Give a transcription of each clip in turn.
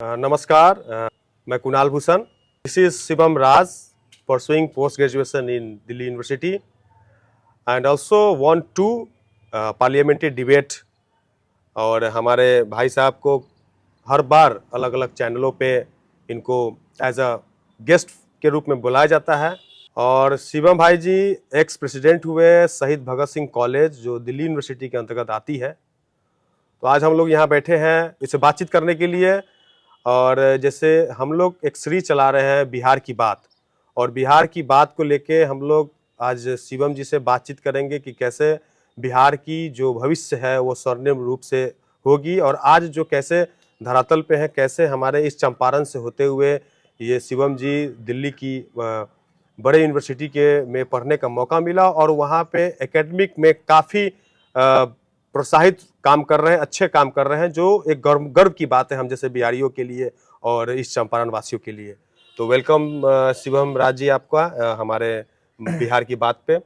नमस्कार, मैं Kunal Bhushan. This is Shivam Raj, pursuing post graduation in Delhi university and also want to parliamentary debate. और हमारे भाई साहब को हर बार अलग अलग चैनलों पे इनको एज अ गेस्ट के रूप में बुलाया जाता है। और शिवम भाई जी एक्स प्रेसिडेंट हुए शहीद भगत सिंह कॉलेज, जो दिल्ली यूनिवर्सिटी के अंतर्गत आती है। तो आज हम लोग यहाँ बैठे हैं इससे बातचीत करने के लिए। और जैसे हम लोग एक सीरीज चला रहे हैं बिहार की बात, और बिहार की बात को लेके हम लोग आज शिवम जी से बातचीत करेंगे कि कैसे बिहार की जो भविष्य है वो स्वर्णिम रूप से होगी, और आज जो कैसे धरातल पे है, कैसे हमारे इस चंपारण से होते हुए ये शिवम जी दिल्ली की बड़े यूनिवर्सिटी के में पढ़ने का मौका मिला और वहाँ पे एकेडमिक में काफ़ी प्रोत्साहित काम कर रहे हैं, अच्छे काम कर रहे हैं, जो एक गर्व की बात है हम जैसे बिहारियों के लिए और इस चंपारण वासियों के लिए। तो वेलकम शिवम राज जी आपका हमारे बिहार की बात पे।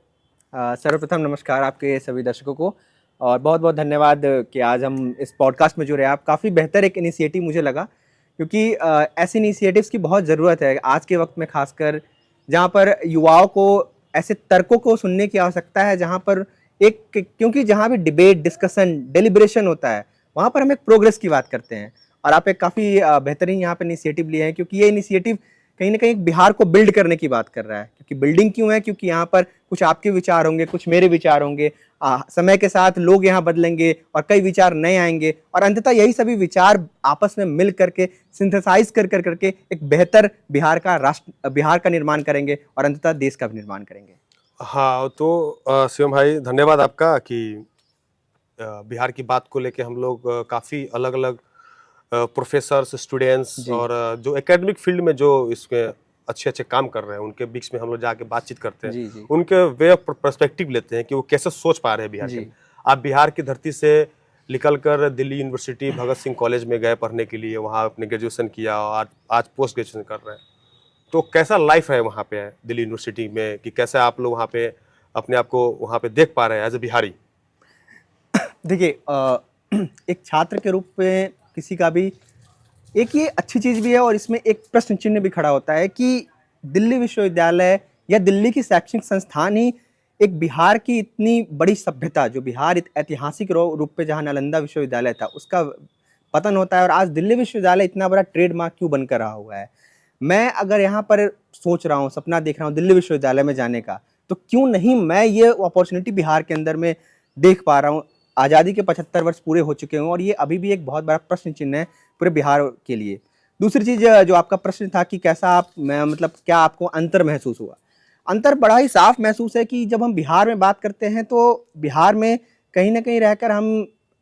सर्वप्रथम नमस्कार आपके सभी दर्शकों को, और बहुत बहुत धन्यवाद कि आज हम इस पॉडकास्ट में जुड़े। आप काफ़ी बेहतर एक इनिशिएटिव मुझे लगा, क्योंकि ऐसे इनिशिएटिव्स की बहुत ज़रूरत है आज के वक्त में, खासकर जहाँ पर युवाओं को ऐसे तर्कों को सुनने की आवश्यकता है, जहाँ पर क्योंकि जहाँ भी डिबेट, डिस्कशन, डेलिब्रेशन होता है, वहाँ पर हम एक प्रोग्रेस की बात करते हैं। और आप एक काफ़ी बेहतरीन यहाँ पर इनिशिएटिव लिए हैं, क्योंकि ये इनिशिएटिव कहीं ना कहीं बिहार को बिल्ड करने की बात कर रहा है। क्योंकि बिल्डिंग क्यों है? क्योंकि यहाँ पर कुछ आपके विचार होंगे, कुछ मेरे विचार होंगे, समय के साथ लोग यहाँ बदलेंगे और कई विचार नए आएंगे, और अंततः यही सभी विचार आपस में मिल करके सिंथेसाइज कर करके एक बेहतर बिहार का निर्माण करेंगे और अंततः देश का भी निर्माण करेंगे। हाँ, तो शिवम भाई धन्यवाद आपका कि बिहार की बात को लेके हम लोग काफ़ी अलग अलग प्रोफेसर्स, स्टूडेंट्स और जो एकेडमिक फील्ड में जो इसके अच्छे अच्छे काम कर रहे हैं उनके बीच में हम लोग जाके बातचीत करते हैं। जी। उनके वे ऑफ पर्सपेक्टिव लेते हैं कि वो कैसे सोच पा रहे हैं बिहार के। आप बिहार की धरती से निकलकर दिल्ली यूनिवर्सिटी भगत सिंह कॉलेज में गए पढ़ने के लिए, वहाँ अपने ग्रेजुएशन किया और आज पोस्ट ग्रेजुएशन कर रहे हैं। तो कैसा लाइफ है वहाँ पे दिल्ली यूनिवर्सिटी में, कि कैसे आप लोग वहाँ पे अपने आप को वहाँ पे देख पा रहे हैं एज ए बिहारी? देखिए, एक छात्र के रूप में किसी का भी एक ये अच्छी चीज़ भी है, और इसमें एक प्रश्न चिन्ह भी खड़ा होता है कि दिल्ली विश्वविद्यालय या दिल्ली की शैक्षणिक संस्थान ही एक बिहार की इतनी बड़ी सभ्यता, जो बिहार ऐतिहासिक रूप पे जहाँ नालंदा विश्वविद्यालय था उसका पतन होता है, और आज दिल्ली विश्वविद्यालय इतना बड़ा ट्रेडमार्क क्यों बनकर रहा हुआ है। मैं अगर यहाँ पर सोच रहा हूँ, सपना देख रहा हूँ दिल्ली विश्वविद्यालय में जाने का, तो क्यों नहीं मैं ये अपॉर्चुनिटी बिहार के अंदर में देख पा रहा हूँ। आज़ादी के 75 वर्ष पूरे हो चुके हैं और ये अभी भी एक बहुत बड़ा प्रश्न चिन्ह है पूरे बिहार के लिए। दूसरी चीज़, जो आपका प्रश्न था कि कैसा मतलब क्या आपको अंतर महसूस हुआ। अंतर बड़ा ही साफ महसूस है कि जब हम बिहार में बात करते हैं तो बिहार में कहीं ना कहीं रहकर हम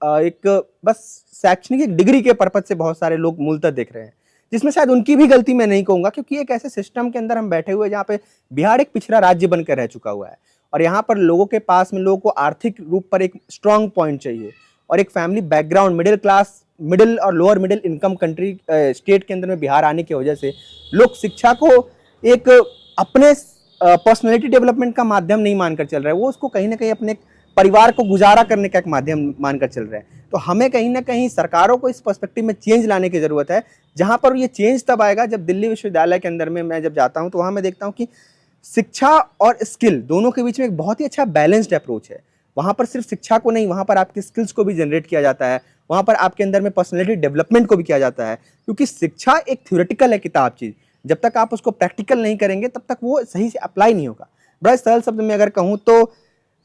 एक बस शैक्षणिक एक डिग्री के पर्पज से बहुत सारे लोग मूलतः देख रहे हैं, जिसमें शायद उनकी भी गलती मैं नहीं कहूँगा, क्योंकि एक ऐसे सिस्टम के अंदर हम बैठे हुए जहाँ पे बिहार एक पिछड़ा राज्य बनकर रह चुका हुआ है, और यहाँ पर लोगों के पास में लोगों को आर्थिक रूप पर एक स्ट्रांग पॉइंट चाहिए, और एक family background, middle class, middle और lower middle income country state के अंदर में बिहार आने की वजह से लोग शिक्षा को एक अपने पर्सनैलिटी डेवलपमेंट का माध्यम नहीं मानकर चल रहे हैं, वो उसको कहीं ना कहीं अपने परिवार को गुजारा करने का एक माध्यम मानकर चल रहे हैं। तो हमें कहीं ना कहीं सरकारों को इस पर्सपेक्टिव में चेंज लाने की ज़रूरत है, जहाँ पर ये चेंज तब आएगा जब दिल्ली विश्वविद्यालय के अंदर में मैं जब जाता हूँ तो वहाँ मैं देखता हूँ कि शिक्षा और स्किल दोनों के बीच में एक बहुत ही अच्छा बैलेंस्ड अप्रोच है। वहाँ पर सिर्फ शिक्षा को नहीं, वहाँ पर आपके स्किल्स को भी जनरेट किया जाता है, वहाँ पर आपके अंदर में पर्सनैलिटी डेवलपमेंट को भी किया जाता है, क्योंकि शिक्षा एक थ्योरेटिकल है किताब चीज़, जब तक आप उसको प्रैक्टिकल नहीं करेंगे तब तक वो सही से अप्लाई नहीं होगा। बड़ा सरल शब्द में अगर कहूँ तो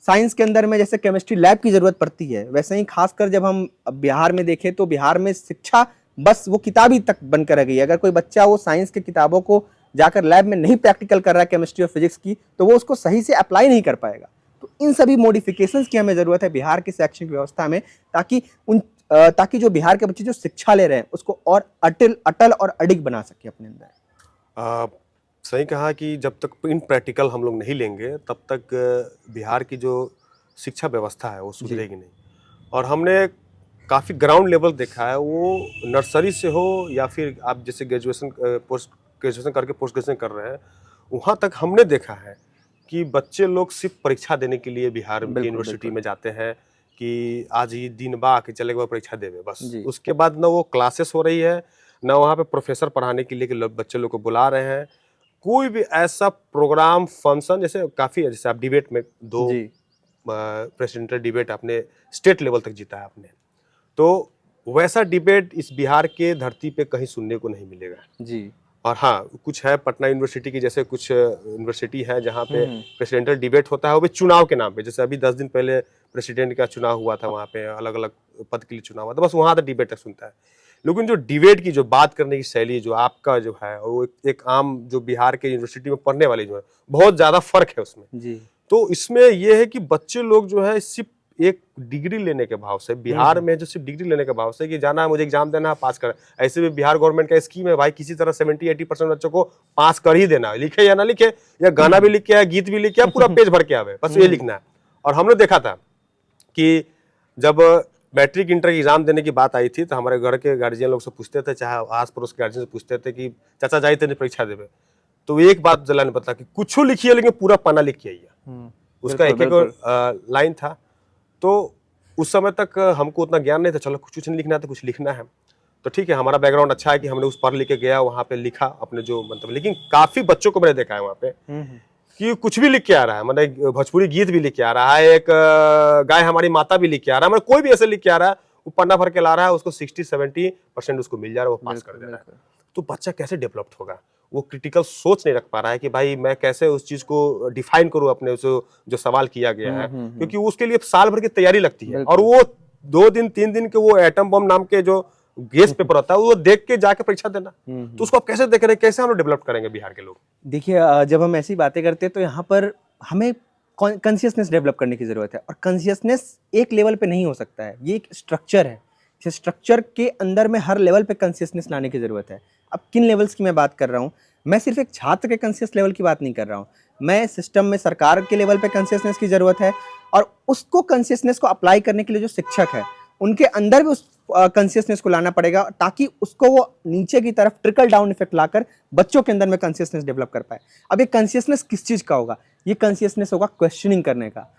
साइंस के अंदर में जैसे केमिस्ट्री लैब की ज़रूरत पड़ती है, वैसे ही खासकर जब हम बिहार में देखें तो बिहार में शिक्षा बस वो किताबी तक बनकर रह गई है। अगर कोई बच्चा वो साइंस की किताबों को जाकर लैब में नहीं प्रैक्टिकल कर रहा है केमिस्ट्री और फिजिक्स की, तो वो उसको सही से अप्लाई नहीं कर पाएगा। तो इन सभी मॉडिफिकेशंस की हमें ज़रूरत है बिहार की शैक्षणिक व्यवस्था में, ताकि जो बिहार के बच्चे जो शिक्षा ले रहे हैं उसको और अटल और अडिग बना सके अपने अंदर। सही कहा कि जब तक इन प्रैक्टिकल हम लोग नहीं लेंगे तब तक बिहार की जो शिक्षा व्यवस्था है वो सुधरेगी नहीं। और हमने काफ़ी ग्राउंड लेवल देखा है, वो नर्सरी से हो या फिर आप जैसे पोस्ट ग्रेजुएशन करके पोस्ट ग्रेजुएशन कर रहे हैं, वहाँ तक हमने देखा है कि बच्चे लोग सिर्फ परीक्षा देने के लिए बिहार की यूनिवर्सिटी में जाते हैं कि आज ही दिन बा के चले गए परीक्षा देवे बस। उसके बाद ना वो क्लासेस हो रही है, ना वहाँ पे प्रोफेसर पढ़ाने के लिए कि बच्चे लोग को बुला रहे हैं। कोई भी ऐसा प्रोग्राम फंक्शन जैसे काफ़ी है, जैसे आप डिबेट में 2 जी। प्रेसिडेंशियल डिबेट आपने स्टेट लेवल तक जीता है आपने, तो वैसा डिबेट इस बिहार के धरती पे कहीं सुनने को नहीं मिलेगा। जी। और हाँ, कुछ है पटना यूनिवर्सिटी की जैसे कुछ यूनिवर्सिटी है जहाँ पे प्रेसिडेंशियल डिबेट होता है, वो भी चुनाव के नाम पे। जैसे अभी 10 दिन पहले प्रेसिडेंट का चुनाव हुआ था, वहाँ पे अलग-अलग पद के लिए चुनाव हुआ था, बस वहाँ तक डिबेट तक सुनता है। लेकिन जो डिबेट की जो बात करने की शैली जो आपका जो है, वो एक आम जो बिहार के यूनिवर्सिटी में पढ़ने वाली जो है, बहुत ज़्यादा फ़र्क है उसमें। जी। तो इसमें ये है कि बच्चे लोग जो है सिर्फ एक डिग्री लेने के भाव से, बिहार में जो सिर्फ डिग्री लेने के भाव से कि जाना है मुझे एग्जाम देना है, पास कर, ऐसे भी बिहार गवर्नमेंट का स्कीम है भाई, किसी तरह 70-80% बच्चों को पास कर ही देना है, लिखे या ना लिखे, या गाना भी लिख के आए, गीत भी लिख के आए, पूरा पेज भर के आवे, बस ये लिखना है। और हमने देखा था कि जब मैट्रिक इंटर एग्जाम देने की बात आई थी तो हमारे घर के गार्जियन लोग से पूछते थे, चाहे आस पड़ोस के गार्जियन से पूछते थे कि चाचा जाइए तेने परीक्षा देवे, तो एक बात जला ने पता कि कुछ लिखिए लेकिन पूरा पन्ना लिख के आइए, उसका एक एक लाइन था। तो उस समय तक हमको उतना ज्ञान नहीं था, चलो कुछ नहीं लिखना है तो कुछ लिखना है, तो ठीक है, हमारा बैकग्राउंड अच्छा है कि हमने उस पढ़ लिख के गया, वहाँ पे लिखा अपने जो मतलब। लेकिन काफी बच्चों को मैंने देखा है वहाँ पे कि कुछ भी लिख के आ रहा है, मतलब भोजपुरी गीत भी लिख के आ रहा है, एक गाय हमारी माता भी लिख के आ रहा है, मतलब कोई भी ऐसे लिख के आ रहा है, वो पन्ना भर के ला रहा है, उसको 60-70% उसको मिल जा रहा है, वो पास कर दे रहा है। तो बच्चा कैसे डेवलप्ड होगा? वो क्रिटिकल सोच नहीं रख पा रहा है कि भाई मैं कैसे उस चीज को डिफाइन करूं अपने जो सवाल किया गया है, क्योंकि उसके लिए साल भर की तैयारी लगती है, और वो 2 दिन 3 दिन के वो एटम बम नाम के जो गेस पेपर होता है वो देख के जाके परीक्षा देना, तो उसको आप कैसे देख रहे हैं, कैसे हम लोग डेवलप करेंगे बिहार के लोग? देखिए, जब हम ऐसी बातें करते हैं तो यहाँ पर हमें कॉन्शियसनेस डेवलप करने की ज़रूरत है, और कॉन्शियसनेस एक लेवल पे नहीं हो सकता है, ये एक स्ट्रक्चर है। इस स्ट्रक्चर के अंदर में हर लेवल पे कॉन्शियसनेस लाने की ज़रूरत है। अब किन लेवल्स की मैं बात कर रहा हूँ, मैं सिर्फ एक छात्र के कॉन्शियस लेवल की बात नहीं कर रहा हूँ, मैं सिस्टम में सरकार के लेवल पे कॉन्शियसनेस की ज़रूरत है, और उसको कॉन्शियसनेस को अप्लाई करने के लिए जो शिक्षक है उनके अंदर भी उस कॉन्शियसनेस को लाना पड़ेगा, ताकि उसको वो नीचे की तरफ ट्रिकल डाउन इफेक्ट लाकर बच्चों के अंदर में कॉन्शियसनेस डेवलप कर पाए। अब ये कॉन्शियसनेस किस चीज़ का होगा? ये कॉन्शियसनेस होगा क्वेश्चनिंग करने का।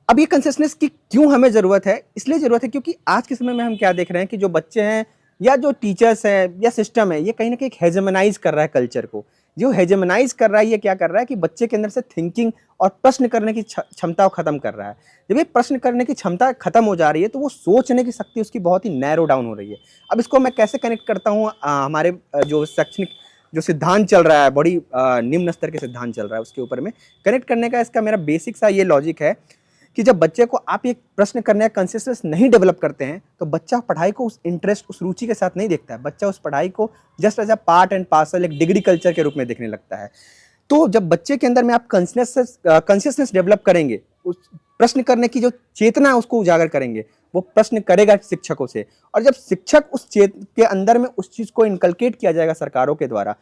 अब ये कॉन्शियसनेस की क्यों हमें ज़रूरत है? इसलिए ज़रूरत है क्योंकि आज के समय में हम क्या देख रहे हैं कि जो बच्चे हैं या जो टीचर्स हैं या सिस्टम है, ये कहीं न कहीं एक हेजेमनाइज़ कर रहा है कल्चर को। जो हेजेमनाइज़ कर रहा है, ये क्या कर रहा है कि बच्चे के अंदर से थिंकिंग और प्रश्न करने की क्षमता को खत्म कर रहा है। जब ये प्रश्न करने की क्षमता खत्म हो जा रही है, तो वो सोचने की शक्ति उसकी बहुत ही नैरो डाउन हो रही है। अब इसको मैं कैसे कनेक्ट करता हूँ, हमारे जो शैक्षणिक जो सिद्धांत चल रहा है, बड़ी निम्न स्तर के सिद्धांत चल रहा है, उसके ऊपर में कनेक्ट करने का इसका मेरा बेसिक सा ये लॉजिक है कि जब बच्चे को आप एक प्रश्न करने का कंसिस्टेंस नहीं डेवलप करते हैं, तो बच्चा पढ़ाई को उस इंटरेस्ट, उस रुचि के साथ नहीं देखता है। बच्चा उस पढ़ाई को just as a part and parcel, एक डिग्री कल्चर के रूप में देखने लगता है। तो जब बच्चे के अंदर में आप कंसिस्टेंस डेवलप करेंगे, उस प्रश्न करने की जो चेतना है उसको उजागर करेंगे, वो प्रश्न करेगा शिक्षकों से, और जब शिक्षक उस के अंदर में उस चीज़ को इनकलकेट किया जाएगा सरकारों के द्वारा,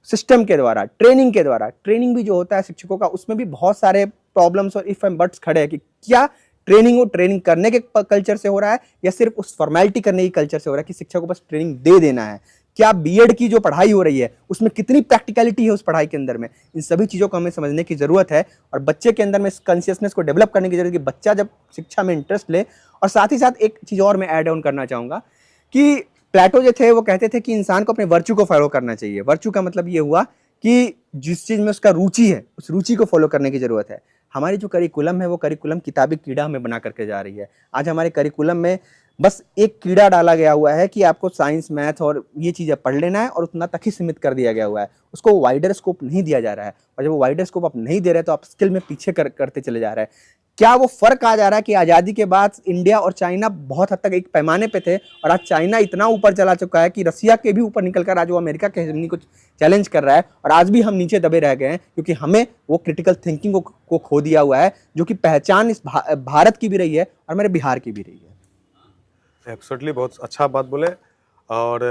सिस्टम के द्वारा, ट्रेनिंग के द्वारा। ट्रेनिंग भी जो होता है शिक्षकों का, उसमें भी बहुत सारे प्रॉब्लम्स और इफ एंड बट्स खड़े हैं कि क्या ट्रेनिंग वो ट्रेनिंग करने के कल्चर से हो रहा है या सिर्फ उस फॉर्मेलिटी करने की कल्चर से हो रहा है कि शिक्षक को बस ट्रेनिंग दे देना है। क्या बीएड की जो पढ़ाई हो रही है उसमें कितनी प्रैक्टिकलिटी है उस पढ़ाई के अंदर में, इन सभी चीज़ों को हमें समझने की ज़रूरत है, और बच्चे के अंदर में इस कॉन्शियसनेस को डेवलप करने की ज़रूरत है कि बच्चा जब शिक्षा में इंटरेस्ट ले। और साथ ही साथ एक चीज़ और मैं ऐड ऑन करना चाहूँगा कि प्लेटो जो थे वो कहते थे कि इंसान को अपने वर्च्यू को फॉलो करना चाहिए। वर्च्यू का मतलब ये हुआ कि जिस चीज़ में उसका रुचि है, उस रुचि को फॉलो करने की ज़रूरत है। हमारी जो करिकुलम है वो करिकुलम किताबी कीड़ा हमें बना करके जा रही है। आज हमारे करिकुलम में बस एक कीड़ा डाला गया हुआ है कि आपको साइंस, मैथ और ये चीज़ें पढ़ लेना है, और उतना तक ही सीमित कर दिया गया हुआ है। उसको वाइडर स्कोप नहीं दिया जा रहा है, और जब वो वाइडर स्कोप आप नहीं दे रहे तो आप स्किल में पीछे करते चले जा रहे हैं। क्या वो फर्क आ जा रहा है कि आज़ादी के बाद इंडिया और चाइना बहुत हद तक एक पैमाने पे थे, और आज चाइना इतना ऊपर चला चुका है कि रसिया के भी ऊपर निकलकर आज वो अमेरिका के हेजेमनी को चैलेंज कर रहा है, और आज भी हम नीचे दबे रह गए हैं क्योंकि हमें वो क्रिटिकल थिंकिंग को खो दिया हुआ है, जो कि पहचान इस भारत की भी रही है और मेरे बिहार की भी रही है। एब्सोल्युटली, बहुत अच्छा बात बोले। और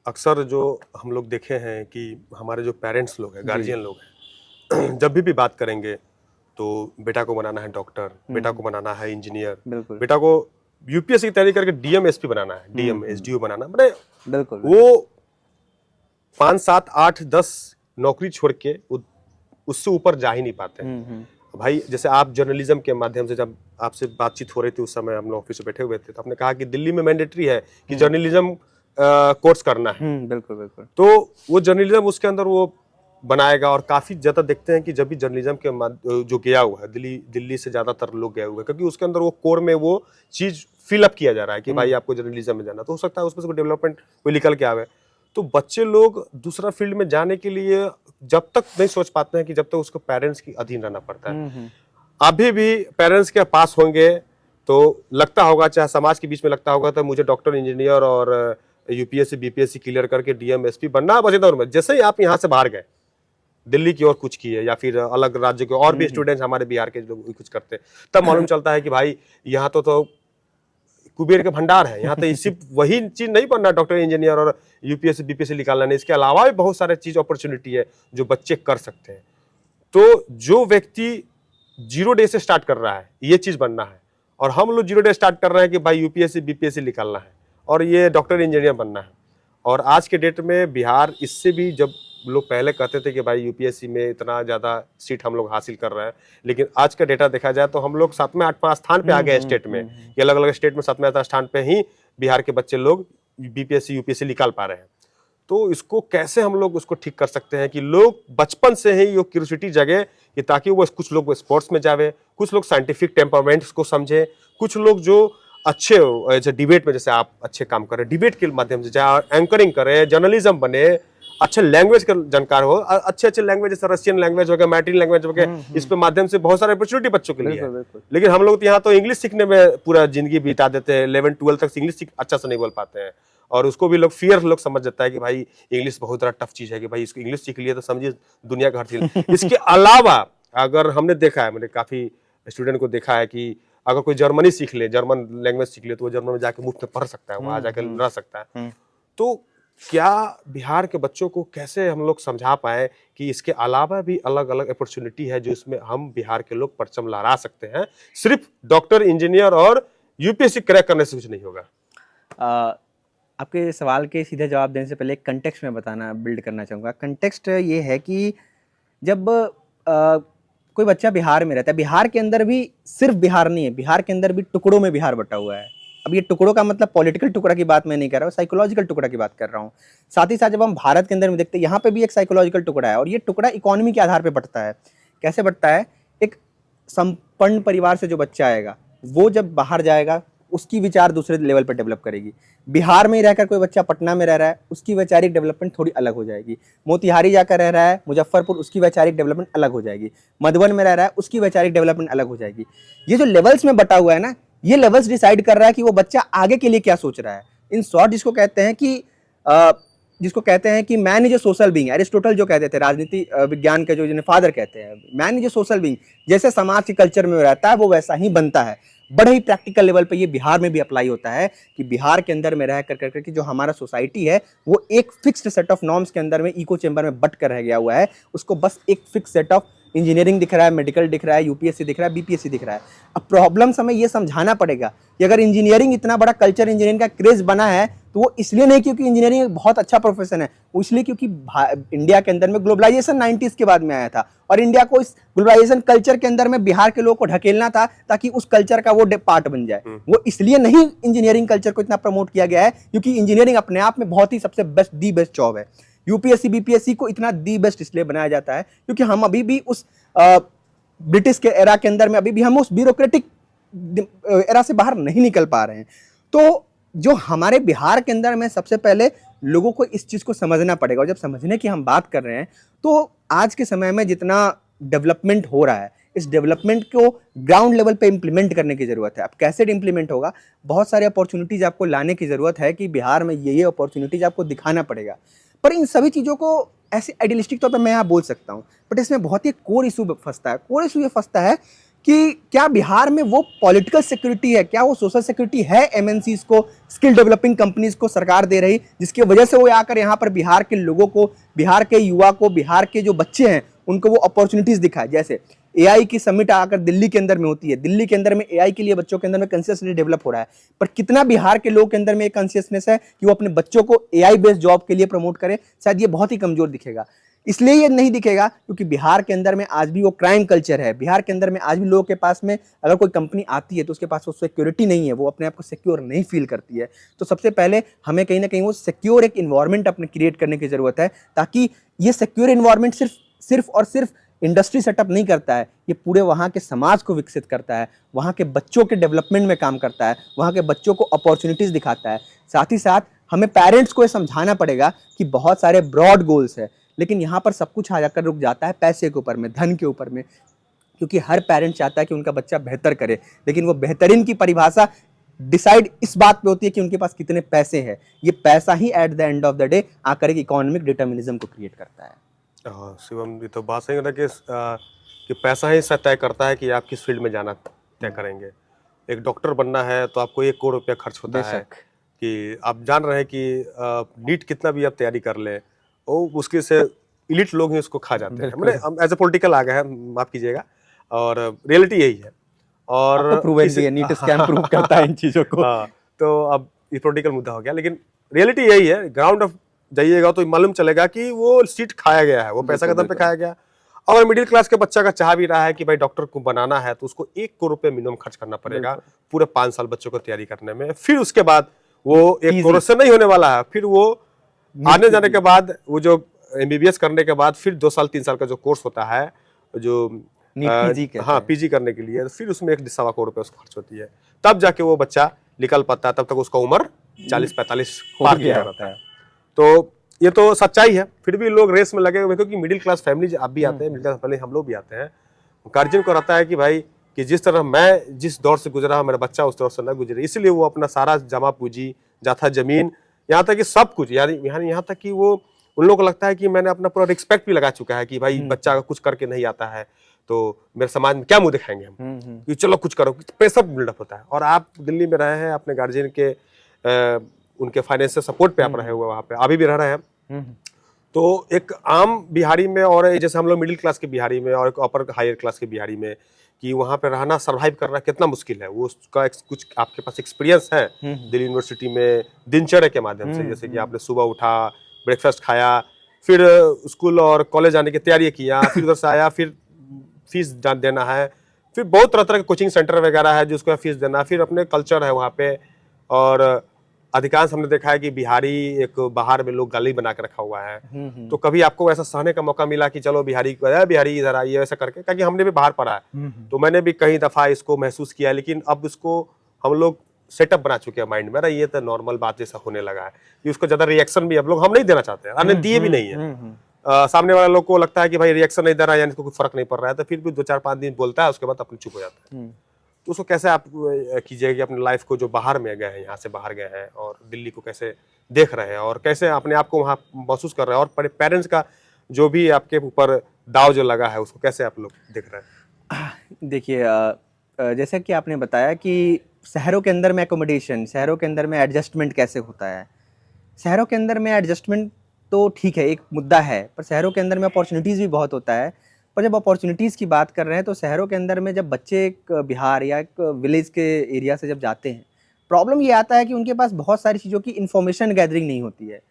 अक्सर जो हम लोग देखे हैं कि हमारे जो पेरेंट्स लोग हैं, गार्जियन लोग हैं, जब भी बात करेंगे तो बेटा को बनाना है डॉक्टर, बेटा को बनाना है इंजीनियर, बेटा को यूपीएससी की तैयारी करके डीएम एसपी बनाना है, डीएम एसडीओ बनाना, बिल्कुल वो 5, 7, 8, 10 नौकरी छोड़ के उससे ऊपर जा ही नहीं पाते हैं। भाई जैसे आप जर्नलिज्म के माध्यम से, जब आपसे बातचीत हो रही थी उस समय हम लोग ऑफिस में बैठे हुए थे, तो आपने कहा कि दिल्ली में मैंडेटरी है कि जर्नलिज्म कोर्स करना है। बिल्कुल बिल्कुल। तो वो जर्नलिज्म उसके अंदर वो बनाएगा। और काफी ज्यादा देखते हैं कि जब भी जर्नलिज्म के जो गया हुआ है दिल्ली से ज्यादातर लोग गए हुए हैं, क्योंकि उसके अंदर वो कोर में वो चीज फिलअप किया जा रहा है कि भाई आपको जर्नलिज्म में जाना, तो हो सकता है उसमें से कोई डेवलपमेंट कोई निकल के आवे। तो बच्चे लोग दूसरा फील्ड में जाने के लिए जब तक नहीं सोच पाते हैं कि जब तक उसको पेरेंट्स की अधीन रहना पड़ता है। अभी भी पेरेंट्स के पास होंगे तो लगता होगा, चाहे समाज के बीच में लगता होगा, तो मुझे डॉक्टर, इंजीनियर और यूपीएससी बीपीएससी क्लियर करके डीएम एसपी बनना बस इधर में। जैसे ही आप यहाँ से बाहर गए, दिल्ली की ओर कुछ किए या फिर अलग राज्य के और भी स्टूडेंट्स हमारे बिहार के लोग कुछ करते, तब मालूम चलता है कि भाई यहाँ तो कुबेर के भंडार है। यहाँ तो सिर्फ वही चीज नहीं बनना, डॉक्टर, इंजीनियर और यूपीएससी बीपीएससी निकालना नहीं, इसके अलावा भी बहुत सारे चीज अपॉर्चुनिटी है जो बच्चे कर सकते हैं। तो जो व्यक्ति 0 डे से स्टार्ट कर रहा है, ये चीज बनना है, और हम लोग 0 डे स्टार्ट कर रहे हैं कि भाई यूपीएससी बीपीएससी निकालना है और ये डॉक्टर, इंजीनियर बनना है। और आज के डेट में बिहार इससे भी, जब लोग पहले कहते थे कि भाई यूपीएससी में इतना ज्यादा सीट हम लोग हासिल कर रहे हैं, लेकिन आज का डेटा देखा जाए तो हम लोग 7वें 8वें स्थान पे आ गए स्टेट में। ये अलग अलग स्टेट में 7वें 8वें स्थान पे ही बिहार के बच्चे लोग बीपीएससी यूपीएससी निकाल पा रहे हैं। तो इसको कैसे हम लोग उसको ठीक कर सकते हैं कि लोग बचपन से ही ये क्यूरियोसिटी जगे, कि ताकि वो कुछ लोग स्पोर्ट्स में जावे, कुछ लोग साइंटिफिक टेम्परमेंट्स को समझे, कुछ लोग जो अच्छे जैसे डिबेट में, जैसे आप अच्छे काम करें डिबेट के माध्यम से, चाहे एंकरिंग करें, जर्नलिज्म बने, अच्छे लैंग्वेज का जानकार हो, अच्छे लैंग्वेज जैसे रशियन लैंग्वेज हो गया, मैट्रिन लैंग्वेज हो गया, इस पे माध्यम से बहुत सारे अपॉर्चुनिटी बच्चों के लिए है। लेकिन हम लोग यहाँ तो इंग्लिश सीखने में पूरा जिंदगी बिता देते हैं, 11 12 तक इंग्लिश अच्छा से नहीं बोल पाते हैं, और उसको भी लोग फियर लोग समझ जाता है कि भाई इंग्लिश बहुत ज़्यादा टफ चीज है, कि भाई इसको इंग्लिश सीख लिया तो समझिए दुनिया का हर चीज। इसके अलावा अगर हमने देखा है, मैंने काफी स्टूडेंट को देखा है कि अगर कोई जर्मनी सीख ले, जर्मन लैंग्वेज सीख ले, तो वो जर्मन में जाके मुफ्त में पढ़ सकता है, वहां जाकर रह सकता है। तो क्या बिहार के बच्चों को कैसे हम लोग समझा पाए कि इसके अलावा भी अलग अलग अपॉर्चुनिटी है जो इसमें हम बिहार के लोग परचम लहरा सकते हैं, सिर्फ डॉक्टर, इंजीनियर और यूपीएससी क्रैक करने से कुछ नहीं होगा। आपके सवाल के सीधे जवाब देने से पहले एक कंटेक्स्ट में बताना, बिल्ड करना चाहूँगा। कंटेक्स्ट ये है कि जब कोई बच्चा बिहार में रहता है, बिहार के अंदर भी सिर्फ बिहार नहीं है, बिहार के अंदर भी टुकड़ों में बिहार बटा हुआ है। अब ये टुकड़ों का मतलब पॉलिटिकल टुकड़ा की बात मैं नहीं कर रहा हूँ, साइकोलॉजिकल टुकड़ा की बात कर रहा हूँ। साथ ही साथ जब हम भारत के अंदर में देखते हैं, यहाँ पे भी एक साइकोलॉजिकल टुकड़ा है, और ये टुकड़ा इकोनॉमी के आधार पर बटता है। कैसे बटता है? एक संपन्न परिवार से जो बच्चा आएगा, वो जब बाहर जाएगा, उसकी विचार दूसरे लेवल पर डेवलप करेगी। बिहार में ही रहकर कोई बच्चा पटना में रह रहा है, उसकी वैचारिक डेवलपमेंट थोड़ी अलग हो जाएगी। मोतिहारी जाकर रह रहा है, मुजफ्फरपुर, उसकी वैचारिक डेवलपमेंट अलग हो जाएगी। मधुबन में रह रहा है, उसकी वैचारिक डेवलपमेंट अलग हो जाएगी। ये जो लेवल्स में बटा हुआ है ना, ये लेवल्स डिसाइड कर रहा है कि वो बच्चा आगे के लिए क्या सोच रहा है। इन शॉर्ट जिसको कहते हैं कि man is a social being, Aristotle जो कहते थे, राजनीति विज्ञान के जो जिन्हें फादर कहते हैं, man is a social being. जैसे समाज के कल्चर में रहता है वो वैसा ही बनता है। बड़े ही प्रैक्टिकल लेवल पे ये बिहार में भी अप्लाई होता है कि बिहार के अंदर में रह कर कि जो हमारा सोसाइटी है वो एक फिक्स्ड सेट ऑफ नॉर्म्स के अंदर में इको चेंबर में बट कर रह गया हुआ है। उसको बस एक फिक्स सेट ऑफ इंजीनियरिंग दिख रहा है, मेडिकल दिख रहा है, यूपीएससी दिख रहा है, बीपीएससी दिख रहा है। अब प्रॉब्लम्स हमें ये समझाना पड़ेगा कि अगर इंजीनियरिंग इतना बड़ा कल्चर इंजीनियरिंग का क्रेज बना है, तो वो इसलिए नहीं क्योंकि इंजीनियरिंग एक बहुत अच्छा प्रोफेशन है, वो इसलिए क्योंकि इंडिया के अंदर में ग्लोबलाइजेशन 90s के बाद में आया था, और इंडिया को इस ग्लोबलाइजेशन कल्चर के अंदर में बिहार के लोगों को ढकेलना था ताकि उस कल्चर का वो पार्ट बन जाए। वो इसलिए नहीं इंजीनियरिंग कल्चर को इतना प्रमोट किया गया है क्योंकि इंजीनियरिंग अपने आप में बहुत ही सबसे बेस्ट जॉब है। यूपीएससी बीपीएससी को इतना दी बेस्ट इसलिए बनाया जाता है क्योंकि हम अभी भी उस ब्रिटिश के एरा के अंदर में अभी भी हम उस ब्यूरोक्रेटिक एरा से बाहर नहीं निकल पा रहे हैं। तो जो हमारे बिहार के अंदर में सबसे पहले लोगों को इस चीज़ को समझना पड़ेगा, और जब समझने की हम बात कर रहे हैं तो आज के समय में जितना डेवलपमेंट हो रहा है, इस डेवलपमेंट को ग्राउंड लेवल पे इम्प्लीमेंट करने की ज़रूरत है। अब कैसे इम्प्लीमेंट होगा? बहुत सारे अपॉर्चुनिटीज़ आपको लाने की ज़रूरत है कि बिहार में ये अपॉर्चुनिटीज़ आपको दिखाना पड़ेगा। पर इन सभी चीज़ों को ऐसे आइडियलिस्टिक तौर पर मैं यहाँ बोल सकता हूँ, बट इसमें बहुत ही कोर इशू फंसता है। कोर इशू ये फंसता है कि क्या बिहार में वो पॉलिटिकल सिक्योरिटी है, क्या वो सोशल सिक्योरिटी है एमएनसीज को, स्किल डेवलपिंग कंपनीज को सरकार दे रही, जिसकी वजह से वो आकर यहाँ पर बिहार के लोगों को, बिहार के युवा को, बिहार के जो बच्चे हैं उनको वो अपॉर्चुनिटीज़ दिखाए। जैसे एआई की समिट आकर दिल्ली के अंदर में होती है, दिल्ली के अंदर में एआई के लिए बच्चों के अंदर में कॉन्शियसनेस डेवलप हो रहा है, पर कितना बिहार के लोग के अंदर में एक कॉन्शियसनेस है कि वो अपने बच्चों को एआई बेस्ड जॉब के लिए प्रमोट करे, शायद ये बहुत ही कमजोर दिखेगा। इसलिए ये नहीं दिखेगा क्योंकि बिहार के अंदर में आज भी वो क्राइम कल्चर है, बिहार के अंदर में आज भी लोगों के पास में अगर कोई कंपनी आती है तो उसके पास वो सिक्योरिटी नहीं है, वो अपने आप को सिक्योर नहीं फील करती है। तो सबसे पहले हमें कहीं ना कहीं वो सिक्योर एक इन्वायरमेंट अपने क्रिएट करने की जरूरत है, ताकि ये सिक्योर इन्वायरमेंट सिर्फ और सिर्फ इंडस्ट्री सेटअप नहीं करता है, ये पूरे वहाँ के समाज को विकसित करता है, वहाँ के बच्चों के डेवलपमेंट में काम करता है, वहाँ के बच्चों को अपॉर्चुनिटीज़ दिखाता है। साथ ही साथ हमें पेरेंट्स को ये समझाना पड़ेगा कि बहुत सारे ब्रॉड गोल्स है, लेकिन यहाँ पर सब कुछ आ जाकर रुक जाता है पैसे के ऊपर में, धन के ऊपर में, क्योंकि हर पेरेंट चाहता है कि उनका बच्चा बेहतर करे, लेकिन वो बेहतरीन की परिभाषा डिसाइड इस बात पे होती है कि उनके पास कितने पैसे हैं। ये पैसा ही at the end of the day आकर एक इकोनॉमिक डिटर्मिनिज्म को क्रिएट करता है। हाँ शिवम, ये तो बात सही है ना कि पैसा ही सब तय करता है कि आप किस फील्ड में जाना तय करेंगे। एक डॉक्टर बनना है तो आपको 1 करोड़ रुपया खर्च होता है, कि आप जान रहे हैं कि नीट कितना भी आप तैयारी कर लें, वो मुश्किल से इलिट लोग ही उसको खा जाते हैं। मतलब हम एज ए पॉलिटिकल आ गए हैं, माफ कीजिएगा, और रियलिटी यही है। और प्रूवन भी है, नीट स्कैम प्रूव करता है इन चीजों को। हाँ, तो अब ये पॉलिटिकल मुद्दा हो गया, लेकिन रियलिटी यही है। ग्राउंड ऑफ जाइएगा तो मालूम चलेगा कि वो सीट खाया गया है, वो पैसा के दम पे खाया गया। और मिडिल क्लास के बच्चा का चाह भी रहा है कि भाई डॉक्टर को बनाना है तो उसको 1 करोड़ रुपए मिनिमम खर्च करना पड़ेगा पूरे 5 साल बच्चों को तैयारी करने में। फिर उसके बाद वो 1 करोड़ से नहीं होने वाला है, फिर वो आने जाने के बाद वो जो एमबीबीएस करने के बाद फिर 2 साल 3 साल का जो कोर्स होता है, जो पीजी करने के लिए, फिर उसमें 1.25 करोड़ रुपए उसको खर्च होती है। तब जाके वो बच्चा निकल पाता है, तब तक उसका उम्र 40-45 पार किया रहता है। तो ये तो सच्चाई है, फिर भी लोग रेस में लगे हुए, क्योंकि मिडिल क्लास फैमिली आप भी आते हैं, मिडिल क्लास फैमिली हम लोग भी आते हैं। गार्जियन को रहता है कि भाई कि जिस तरह मैं जिस दौर से गुजरा मेरा बच्चा उस दौर से न गुजरे, इसलिए वो अपना सारा जमा पूंजी, जाथा जमीन, यहाँ तक कि सब कुछ, यानी यहाँ तक कि वो उन लोगों को लगता है कि मैंने अपना पूरा रिस्पेक्ट भी लगा चुका है कि भाई बच्चा कुछ करके नहीं आता है तो मेरे समाज में क्या मुंह दिखाएंगे हम, कि चलो कुछ करो, प्रेशर बिल्डअप होता है। और आप दिल्ली में रहे हैं, अपने गार्जियन के उनके फाइनेंशियल सपोर्ट पे आप रहे हुए, वहाँ पे अभी भी रह रहे हैं। तो एक आम बिहारी में और जैसे हम लोग मिडिल क्लास के बिहारी में और एक अपर हायर क्लास के बिहारी में, कि वहाँ पे रहना, सर्वाइव करना कितना मुश्किल है, वो उसका कुछ आपके पास एक्सपीरियंस है दिल्ली यूनिवर्सिटी में दिनचर्या के माध्यम से, जैसे कि आपने सुबह उठा, ब्रेकफास्ट खाया, फिर स्कूल और कॉलेज आने की तैयारी किया, फिर उधर से आया, फिर फीस देना है, फिर बहुत तरह तरह के कोचिंग सेंटर वगैरह है जिसको फीस देना, फिर अपने कल्चर है वहाँ पे। और अधिकांश हमने देखा है कि बिहारी एक बाहर में लोग गली बना के रखा हुआ है। तो कभी आपको ऐसा सहने का मौका मिला कि चलो बिहारी इधर आइए, ऐसा करके, क्योंकि हमने भी बाहर पढ़ा है, तो मैंने भी कई दफा इसको महसूस किया, लेकिन अब इसको हम लोग सेटअप बना चुके हैं माइंड में, अरे ये तो नॉर्मल बात जैसा होने लगा है, कि उसको ज्यादा रिएक्शन भी हम नहीं देना चाहते हैं, हमने दिए भी नहीं है। सामने वाले लोग को लगता है कि भाई रिएक्शन नहीं दे रहा है, यानी इसको कोई फर्क नहीं पड़ रहा है, तो फिर भी 2-4-5 दिन बोलता है, उसके बाद अपने चुप हो जाता है। तो उसको कैसे आप कीजिएगा कि अपने लाइफ को, जो बाहर में गए हैं, यहाँ से बाहर गए हैं और दिल्ली को कैसे देख रहे हैं और कैसे अपने आप को वहाँ महसूस कर रहे हैं, और पेरेंट्स का जो भी आपके ऊपर दाव जो लगा है उसको कैसे आप लोग देख रहे हैं? देखिए, जैसा कि आपने बताया कि शहरों के अंदर में एकोमोडेशन, शहरों के अंदर में एडजस्टमेंट कैसे होता है। शहरों के अंदर में एडजस्टमेंट तो ठीक है, एक मुद्दा है, पर शहरों के अंदर में अपॉर्चुनिटीज़ भी बहुत होता है। पर जब अपॉर्चुनिटीज़ की बात कर रहे हैं तो शहरों के अंदर में जब बच्चे एक बिहार या एक विलेज के एरिया से जब जाते हैं, प्रॉब्लम ये आता है कि उनके पास बहुत सारी चीज़ों की इन्फॉर्मेशन गैदरिंग नहीं होती है।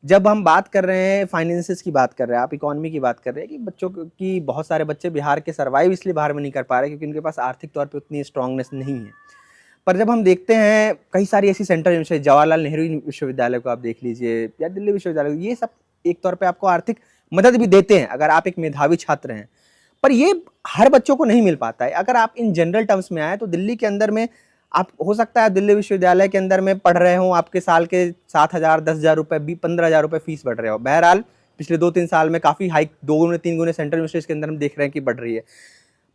जब हम बात कर रहे हैं फाइनेंसेस की बात कर रहे हैं, आप इकोनॉमी की बात कर रहे हैं, कि बच्चों की बहुत सारे बच्चे बिहार के सर्वाइव इसलिए बाहर में नहीं कर पा रहे क्योंकि उनके पास आर्थिक तौर पे उतनी स्ट्रांगनेस नहीं है। पर जब हम देखते हैं कई सारी ऐसी सेंटर, जवाहरलाल नेहरू विश्वविद्यालय को आप देख लीजिए या दिल्ली विश्वविद्यालय, ये सब एक तौर पे आपको आर्थिक मदद भी देते हैं अगर आप एक मेधावी छात्र हैं, पर ये हर बच्चों को नहीं मिल पाता है। अगर आप इन जनरल टर्म्स में आए तो दिल्ली के अंदर में आप, हो सकता है दिल्ली विश्वविद्यालय के अंदर में पढ़ रहे हो, आपके साल के 7,000, 10,000 रुपये, 15,000 रुपये फीस बढ़ रहे हो। बहरहाल पिछले 2-3 साल में काफ़ी हाइक 2 गुने 3 गुने सेंट्रल यूनिवर्सिटीज़ के अंदर हम देख रहे हैं कि बढ़ रही है।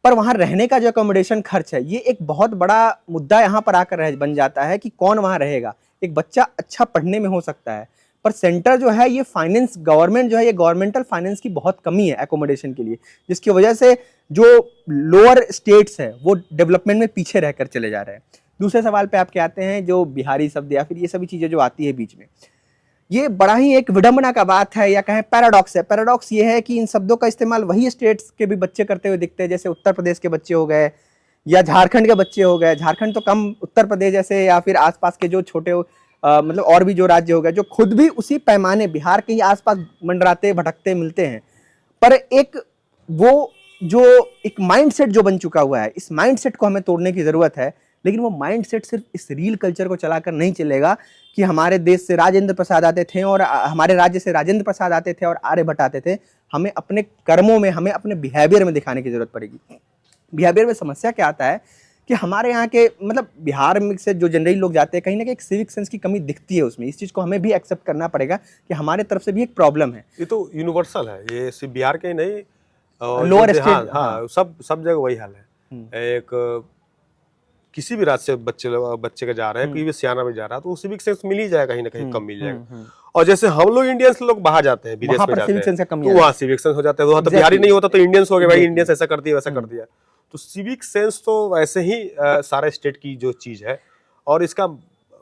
पर वहाँ रहने का जो अकोमोडेशन खर्च है, ये एक बहुत बड़ा मुद्दा यहाँ पर आकर बन जाता है कि कौन वहाँ रहेगा। एक बच्चा अच्छा पढ़ने में हो सकता है, पर सेंटर जो है ये फाइनेंस, गवर्नमेंट जो है, ये गवर्नमेंटल फाइनेंस की बहुत कमी है एकोमोडेशन के लिए, जिसकी वजह से जो लोअर स्टेट्स है वो डेवलपमेंट में पीछे रहकर चले जा रहे हैं। दूसरे सवाल पे आपके आते हैं, जो बिहारी शब्द या फिर ये सभी चीज़ें जो आती है बीच में, ये बड़ा ही एक विडंबना का बात है, या कहें पैराडॉक्स है। पैराडॉक्स ये है कि इन शब्दों का इस्तेमाल वही स्टेट्स के भी बच्चे करते हुए दिखते हैं, जैसे उत्तर प्रदेश के बच्चे हो गए या झारखंड के बच्चे हो गए। झारखंड तो कम, उत्तर प्रदेश जैसे या फिर आसपास के जो छोटे मतलब और भी जो राज्य हो गए, जो खुद भी उसी पैमाने बिहार के ही आसपास मंडराते भटकते मिलते हैं। पर एक वो जो एक माइंडसेट जो बन चुका हुआ है, इस माइंडसेट को हमें तोड़ने की जरूरत है। लेकिन वो माइंडसेट सिर्फ इस रील कल्चर को चलाकर नहीं चलेगा कि हमारे देश से राजेंद्र प्रसाद आते थे और हमारे राज्य से राजेंद्र प्रसाद आते थे और आर्यभट्ट आते थे। हमें अपने कर्मों में, हमें अपने बिहेवियर में दिखाने की जरूरत पड़ेगी। बिहेवियर में समस्या क्या आता है कि हमारे यहाँ के मतलब बिहार में से जो जनरली लोग जाते हैं, कहीं ना कहीं एक सिविक सेंस की कमी दिखती है उसमें। इस चीज़ को हमें भी एक्सेप्ट करना पड़ेगा कि हमारे तरफ से भी एक प्रॉब्लम है। ये तो यूनिवर्सल है, ये सिर्फ बिहार के ही नहीं, लोअर हाँ, स्टेट, हाँ, सब जगह वही हाल है। एक किसी भी राज्य से बच्चे का जा रहे हैं, कोई भी सियाना में जा रहा है, तो सिविक सेंस मिल ही जाएगा, कहीं ना कहीं कम मिल जाएगा। और जैसे हम लोग इंडियंस लोग बाहर जाते हैं, विदेश में जाते हैं, तो वहाँ सिविक सेंस हो जाता है। वहाँ तो बिहारी नहीं होता तो इंडियंस हो गए, भाई इंडियंस ऐसा कर दिया वैसा कर दिया। तो सिविक सेंस तो वैसे ही सारे स्टेट की जो चीज है, और इसका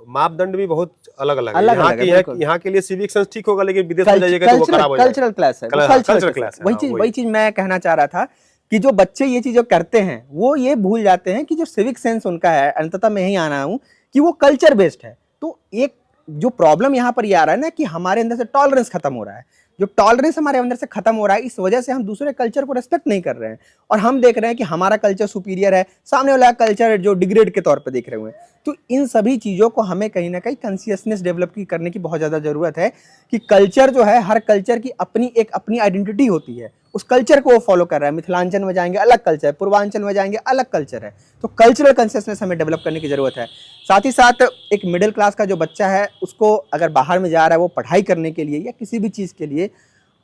मापदंड भी बहुत अलग अलग है। यहाँ के लिए सिविक सेंस ठीक होगा, लेकिन विदेश में जाइएगा तो वो खराब हो जाएगा। कल्चरल क्लास है, कल्चरल क्लास है। वही चीज मैं कहना चाह रहा था कि जो बच्चे ये चीजें करते हैं वो ये भूल जाते हैं कि जो सिविक सेंस उनका है, अंततः मैं यही आना हूं कि वो कल्चर बेस्ड है। तो एक जो प्रॉब्लम यहाँ पर ये आ रहा है ना कि हमारे अंदर से टॉलरेंस खत्म हो रहा है। जो टॉलरेंस हमारे अंदर से खत्म हो रहा है, इस वजह से हम दूसरे कल्चर को रेस्पेक्ट नहीं कर रहे हैं और हम देख रहे हैं कि हमारा कल्चर सुपीरियर है, सामने वाला कल्चर जो डिग्रेड के तौर पे देख रहे हुए हैं। तो इन सभी चीज़ों को हमें कहीं ना कहीं कॉन्शियसनेस डेवलप करने की बहुत ज़्यादा ज़रूरत है कि कल्चर जो है, हर कल्चर की अपनी आइडेंटिटी होती है, उस कल्चर को वो फॉलो कर रहा है। मिथिलांचल में जाएंगे अलग कल्चर है, पूर्वांचल में जाएंगे अलग कल्चर है। तो कल्चरल कॉन्शियसनेस हमें डेवलप करने की ज़रूरत है। साथ ही साथ एक मिडिल क्लास का जो बच्चा है, उसको अगर बाहर में जा रहा है वो पढ़ाई करने के लिए या किसी भी चीज़ के लिए,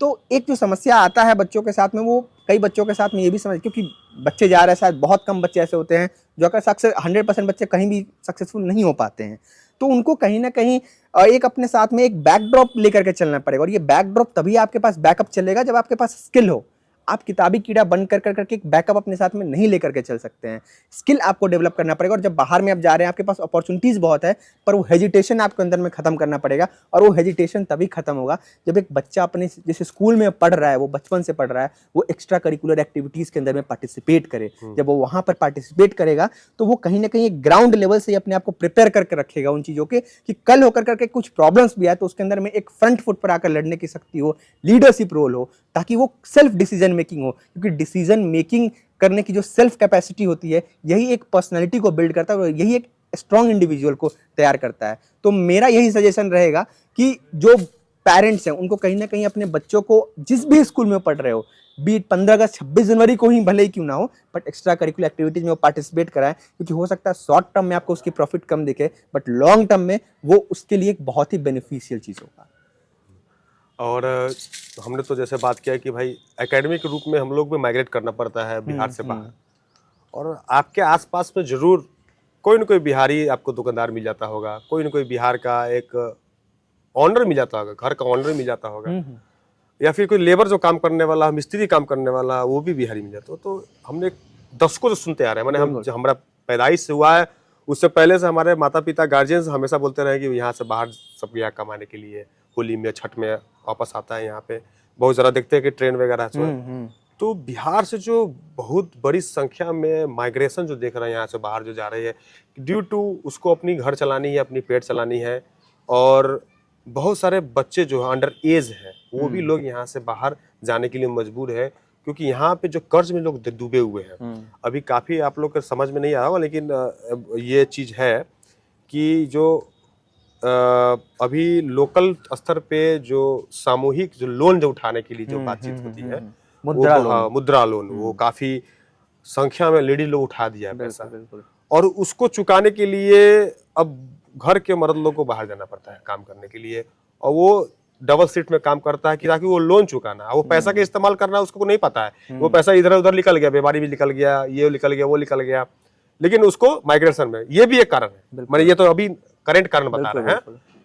तो एक जो समस्या आता है बच्चों के साथ में, वो कई बच्चों के साथ में ये भी समझ, क्योंकि बच्चे जा रहे हैं, शायद बहुत कम बच्चे ऐसे होते हैं जो अगर 100% बच्चे कहीं भी सक्सेसफुल नहीं हो पाते हैं, तो उनको कहीं ना कहीं एक अपने साथ में एक बैकड्रॉप लेकर के चलना पड़ेगा। और ये बैकड्रॉप तभी आपके पास बैकअप चलेगा जब आपके पास स्किल हो। आप किताबी कीड़ा बंद कर करके एक बैकअप अपने साथ में नहीं लेकर के चल सकते हैं। स्किल आपको डेवलप करना पड़ेगा। और जब बाहर में आप जा रहे हैं, आपके पास अपॉर्चुनिटीज़ बहुत है, पर वो हेजिटेशन आपके अंदर में खत्म करना पड़ेगा। और वो हेजिटेशन तभी खत्म होगा जब एक बच्चा अपने जैसे स्कूल में पढ़ रहा है, वो बचपन से पढ़ रहा है, वो एक्स्ट्रा करिकुलर एक्टिविटीज़ के अंदर में पार्टिसिपेट करे। जब वो वहाँ पर पार्टिसिपेट करेगा तो वो कहीं ना कहीं एक ग्राउंड लेवल से अपने आप को प्रिपेयर करके रखेगा उन चीज़ों के, कि कल होकर करके कुछ प्रॉब्लम्स भी आए तो उसके अंदर में एक फ्रंट फुट पर आकर लड़ने की शक्ति हो, लीडरशिप रोल हो, ताकि वो सेल्फ डिसीजन मेकिंग हो। क्योंकि डिसीजन मेकिंग करने की जो सेल्फ कैपेसिटी होती है, यही एक पर्सनैलिटी को बिल्ड करता है और यही एक स्ट्रॉन्ग इंडिविजुअल को तैयार करता है। तो मेरा यही सजेशन रहेगा कि जो पेरेंट्स हैं उनको कहीं ना कहीं अपने बच्चों को जिस भी स्कूल में पढ़ रहे हो, बीट 15 अगस्त 26 जनवरी को ही भले ही क्यों ना हो, बट एक्स्ट्रा करिकुलर एक्टिविटीज में वो पार्टिसिपेट कराएं। क्योंकि हो सकता है शॉर्ट टर्म में आपको उसकी प्रॉफिट कम दिखे, बट लॉन्ग टर्म में वो उसके लिए एक बहुत ही बेनिफिशियल चीज़ होगा। और हमने तो जैसे बात किया कि भाई एकेडमिक रूप में हम लोग भी माइग्रेट करना पड़ता है बिहार से बाहर, और आपके आसपास में जरूर कोई ना कोई बिहारी आपको दुकानदार मिल जाता होगा, कोई ना कोई बिहार का एक ऑनर मिल जाता होगा, घर का ऑनर मिल जाता होगा, या फिर कोई लेबर जो काम करने वाला, मिस्त्री काम करने वाला, वो भी बिहारी मिल जाता हो। तो हमने दशकों से सुनते आ रहे हैं, मैंने हम हमारा पैदाइश से हुआ है, उससे पहले से हमारे माता पिता गार्जियंस हमेशा बोलते रहे कि यहाँ से बाहर सब यहाँ कमाने के लिए, होली में छठ में वापस आता है। यहाँ पे बहुत ज़्यादा देखते हैं कि ट्रेन वगैरह तो बिहार से जो बहुत बड़ी संख्या में माइग्रेशन जो देख रहे हैं यहाँ से बाहर जो जा रही है, ड्यू टू उसको अपनी घर चलानी है, अपनी पेट चलानी है। और बहुत सारे बच्चे जो अंडर एज है वो भी लोग यहाँ से बाहर जाने के लिए मजबूर है, क्योंकि यहाँ पे जो कर्ज में लोग डूबे हुए हैं। अभी काफ़ी आप लोग के समझ में नहीं आया होगा, लेकिन ये चीज़ है कि जो अभी लोकल स्तर पे जो सामूहिक जो लोन जो उठाने के लिए जो बातचीत होती है, मुद्रा लोन, वो काफी संख्या में लेडीज लोग उठा दिया है पैसा, और उसको चुकाने के लिए अब घर के मर्द लोग को बाहर जाना पड़ता है काम करने के लिए, और वो डबल शिफ्ट में काम करता है कि ताकि वो लोन चुकाना, वो पैसा का इस्तेमाल करना उसको नहीं पता है। वो पैसा इधर उधर निकल गया, बीमारी भी निकल गया, ये निकल गया, वो निकल गया, लेकिन उसको माइग्रेशन में ये भी एक कारण है। मैंने ये तो अभी करेंट कारण बता रहे हैं,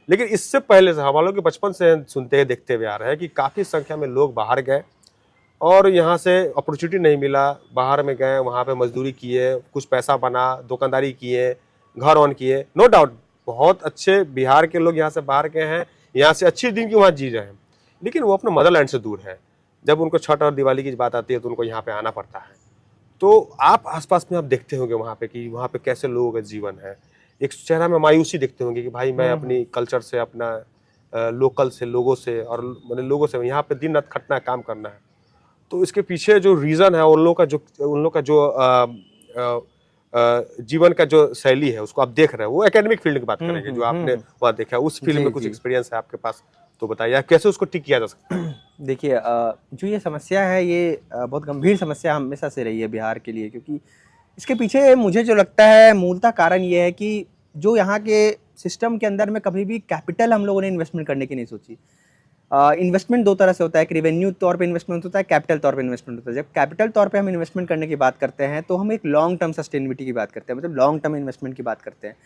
लेकिन इससे पहले से हम लोग के बचपन से सुनते हैं, देखते हुए आ रहे हैं कि काफी संख्या में लोग बाहर गए और यहाँ से अपॉर्चुनिटी नहीं मिला, बाहर में गए, वहाँ पे मजदूरी किए, कुछ पैसा बना, दुकानदारी किए, घर ऑन किए। नो डाउट बहुत अच्छे बिहार के लोग यहाँ से बाहर गए हैं, यहाँ से अच्छी जिंदगी वहाँ जी रहे हैं, लेकिन वो अपने मदरलैंड से दूर है। जब उनको छठ और दिवाली की बात आती है तो उनको यहाँ पे आना पड़ता है। तो आप आसपास में आप देखते होंगे वहाँ पे कि वहाँ पे कैसे लोगों का जीवन है। एक चेहरा में मायूसी देखते होंगे कि भाई मैं अपनी कल्चर से, अपना लोकल से, लोगों से, और मतलब लोगों से यहाँ पे दिन रात खटना है, काम करना है। तो इसके पीछे जो रीज़न है, उन लोगों का जो जीवन का जो शैली है उसको आप देख रहे हैं। वो एकेडमिक फील्ड की बात करेंगे जो आपने वहाँ देखा, उस फील्ड में कुछ एक्सपीरियंस है आपके पास तो बताइए, कैसे उसको ठीक किया जा सकता है। देखिए, जो ये समस्या है ये बहुत गंभीर समस्या हमेशा से रही है बिहार के लिए, क्योंकि इसके पीछे मुझे जो लगता है मूलतः कारण ये है कि जो यहाँ के सिस्टम के अंदर में कभी भी कैपिटल हम लोगों ने इन्वेस्टमेंट करने की नहीं सोची। इन्वेस्टमेंट दो तरह से होता है, एक रेवेन्यू तौर पे इन्वेस्टमेंट होता है, कैपिटल तौर पे इन्वेस्टमेंट होता है। जब कैपिटल तौर पे हम इन्वेस्टमेंट करने की बात करते हैं तो हम एक लॉन्ग टर्म सस्टेनेबिलिटी की बात करते हैं, मतलब लॉन्ग टर्म इन्वेस्टमेंट की बात करते हैं।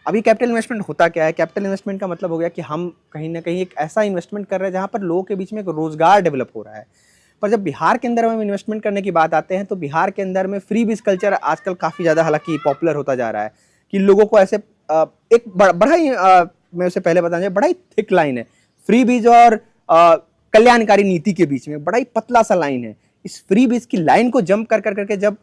अभी कैपिटल इन्वेस्टमेंट होता क्या है? कैपिटल इन्वेस्टमेंट का मतलब हो गया कि हम कहीं ना कहीं एक ऐसा इन्वेस्टमेंट कर रहे हैं जहाँ पर लोगों के बीच में एक रोजगार डेवलप हो रहा है। पर जब बिहार के अंदर हम इन्वेस्टमेंट करने की बात आते हैं तो बिहार के अंदर में फ्री बीज कल्चर आजकल काफ़ी ज़्यादा हालांकि पॉपुलर होता जा रहा है कि लोगों को ऐसे एक बड़ा ही मैं उसे पहले बताना चाहिए, बड़ा ही थिक लाइन है फ्री बीज और कल्याणकारी नीति के बीच में, बड़ा ही पतला सा लाइन है। इस फ्री बीज की लाइन को जंप कर करके जब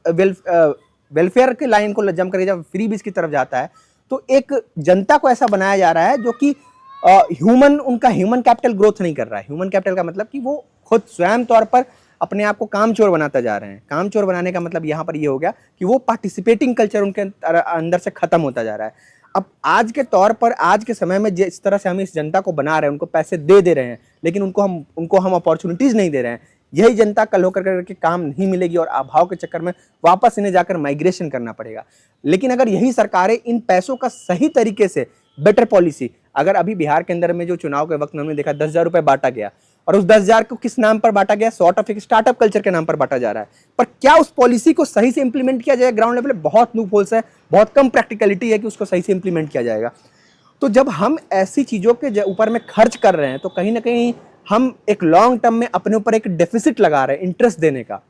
वेलफेयर की लाइन को जंप करके जब फ्री बीज की तरफ जाता है तो एक जनता को ऐसा बनाया जा रहा है जो कि उनका ह्यूमन कैपिटल ग्रोथ नहीं कर रहा है। ह्यूमन कैपिटल का मतलब कि वो खुद स्वयं तौर पर अपने आप को कामचोर बनाता जा रहे हैं। कामचोर बनाने का मतलब यहाँ पर ये हो गया कि वो पार्टिसिपेटिंग कल्चर उनके अंदर से खत्म होता जा रहा है। अब आज के तौर पर, आज के समय में जिस तरह से हम इस जनता को बना रहे हैं, उनको पैसे दे रहे हैं, लेकिन उनको हम अपॉर्चुनिटीज नहीं दे रहे हैं। यही जनता कल होकर करके काम नहीं मिलेगी और अभाव के चक्कर में वापस इन्हें जाकर माइग्रेशन करना पड़ेगा। लेकिन अगर यही सरकारें इन पैसों का सही तरीके से, बेटर पॉलिसी, अगर अभी बिहार के अंदर में जो चुनाव के वक्त में हमने देखा 10,000 रुपए बांटा गया, और उस 10,000 को किस नाम पर बांटा गया? सॉर्ट ऑफ एक स्टार्टअप कल्चर के नाम पर बांटा जा रहा है। पर क्या उस पॉलिसी को सही से इंप्लीमेंट किया जाएगा? ग्राउंड लेवल पे बहुत लूप होल्स है, बहुत कम प्रैक्टिकलिटी है कि उसको सही से इंप्लीमेंट किया जाएगा। तो जब हम ऐसी चीज़ों के ऊपर में खर्च कर रहे हैं तो कहीं ना कहीं हम एक लॉन्ग टर्म में अपने ऊपर एक डेफिसिट लगा रहे हैं इंटरेस्ट देने का।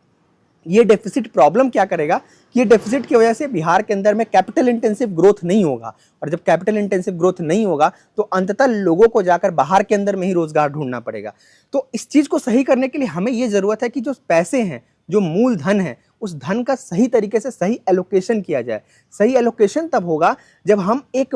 ये डेफिसिट प्रॉब्लम क्या करेगा कि ये डेफिसिट की वजह से बिहार के अंदर में कैपिटल इंटेंसिव ग्रोथ नहीं होगा, और जब कैपिटल इंटेंसिव ग्रोथ नहीं होगा तो अंततः लोगों को जाकर बाहर के अंदर में ही रोजगार ढूंढना पड़ेगा। तो इस चीज़ को सही करने के लिए हमें ये ज़रूरत है कि जो पैसे हैं, जो मूलधन है, उस धन का सही तरीके से सही एलोकेशन किया जाए। सही एलोकेशन तब होगा जब हम एक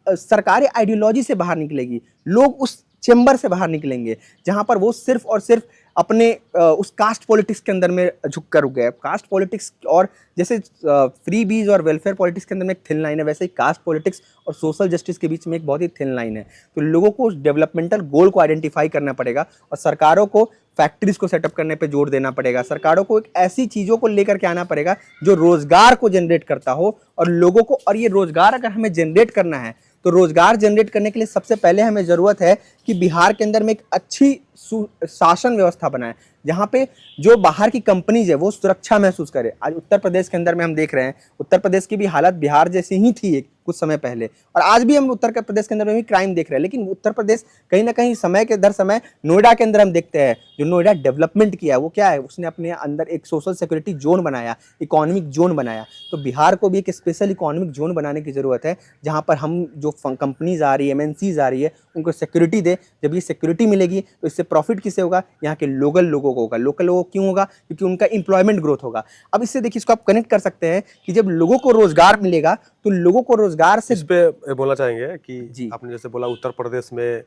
सरकारी आइडियोलॉजी से बाहर निकलेगी, लोग उस चेंबर से बाहर निकलेंगे जहां पर वो सिर्फ और सिर्फ अपने उस कास्ट पॉलिटिक्स के अंदर में झुक कर रुक गए। कास्ट पॉलिटिक्स, और जैसे फ्री बीज और वेलफेयर पॉलिटिक्स के अंदर में एक थिन लाइन है, वैसे ही कास्ट पॉलिटिक्स और सोशल जस्टिस के बीच में एक बहुत ही थिन लाइन है। तो लोगों को उस डेवलपमेंटल गोल को आइडेंटिफाई करना पड़ेगा और सरकारों को फैक्ट्रीज को सेटअप करने पे जोर देना पड़ेगा। सरकारों को एक ऐसी चीज़ों को लेकर के आना पड़ेगा जो रोजगार को जनरेट करता हो और लोगों को, और ये रोजगार अगर हमें जनरेट करना है तो रोजगार जनरेट करने के लिए सबसे पहले हमें ज़रूरत है कि बिहार के अंदर में एक अच्छी शासन व्यवस्था बनाए जहाँ पे जो बाहर की कंपनीज है वो सुरक्षा महसूस करे। आज उत्तर प्रदेश के अंदर में हम देख रहे हैं, उत्तर प्रदेश की भी हालत बिहार जैसी ही थी कुछ समय पहले, और आज भी हम उत्तर प्रदेश के अंदर में भी क्राइम देख रहे हैं। लेकिन उत्तर प्रदेश कहीं ना कहीं समय के दर समय, नोएडा के अंदर हम देखते हैं जो नोएडा डेवलपमेंट किया वो क्या है, उसने अपने अंदर एक सोशल सिक्योरिटी जोन बनाया, इकोनॉमिक जोन बनाया। तो बिहार को भी एक स्पेशल इकोनॉमिक जोन बनाने की ज़रूरत है जहाँ पर हम जो कंपनीज आ रही है, MNCs आ रही है, उनको सिक्योरिटी दे। जब ये सिक्योरिटी मिलेगी तो इससे प्रॉफिट किसे होगा? यहाँ के लोकल लोगों को होगा। लोकल लोगों को क्यों होगा? क्योंकि उनका एम्प्लॉयमेंट ग्रोथ होगा। अब इससे देखिए, इसको आप कनेक्ट कर सकते हैं कि जब लोगों को रोजगार मिलेगा तो लोगों को रोजगार से, इस पे बोलना चाहेंगे कि जी, आपने जैसे बोला उत्तर प्रदेश में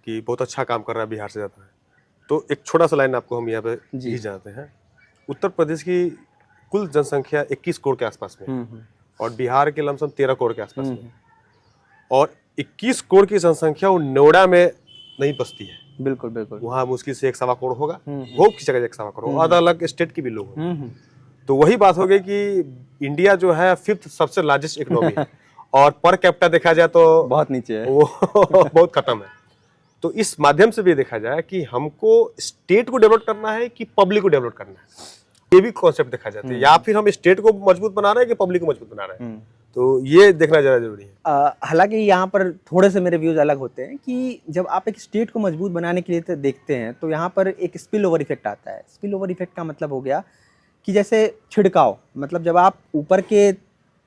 कि बहुत अच्छा काम कर रहा है बिहार से ज़्यादा है, तो एक छोटा सा लाइन आपको हम यहाँ पे जी, ही जानते हैं। उत्तर प्रदेश की कुल जनसंख्या 21 करोड़ के आसपास में, और बिहार के लमसम 13 करोड़ के आसपास में, और 21 करोड़ की जनसंख्या वो नोएडा में नहीं बसती है। बिल्कुल बिल्कुल, वहाँ मुश्किल से 1.25 करोड़ होगा, वो किसी जगह 1.25 करोड़, अलग अलग स्टेट की भी लोग हैं। तो वही बात हो गई कि इंडिया जो है 5th सबसे लार्जेस्ट इकोनॉमी है और पर कैपिटा देखा जाए तो बहुत नीचे है, वो बहुत खत्म है। तो इस माध्यम से भी देखा जाए कि हमको स्टेट को डेवलप करना है कि पब्लिक को डेवलप करना है, ये भी कॉन्सेप्ट देखा जाता है। या फिर हम स्टेट को मजबूत बना रहे हैं कि पब्लिक को मजबूत बना रहे हैं, तो ये देखना ज़्यादा जरूरी है। हालांकि यहाँ पर थोड़े से मेरे व्यूज़ अलग होते हैं कि जब आप एक स्टेट को मजबूत बनाने के लिए तो देखते हैं तो यहाँ पर एक स्पिल ओवर इफेक्ट आता है। स्पिल ओवर इफेक्ट का मतलब हो गया कि जैसे छिड़काव, मतलब जब आप ऊपर के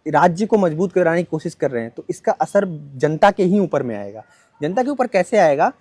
राज्य को मजबूत कराने की कोशिश कर रहे हैं तो इसका असर जनता के ही ऊपर में आएगा। जनता के ऊपर कैसे आएगा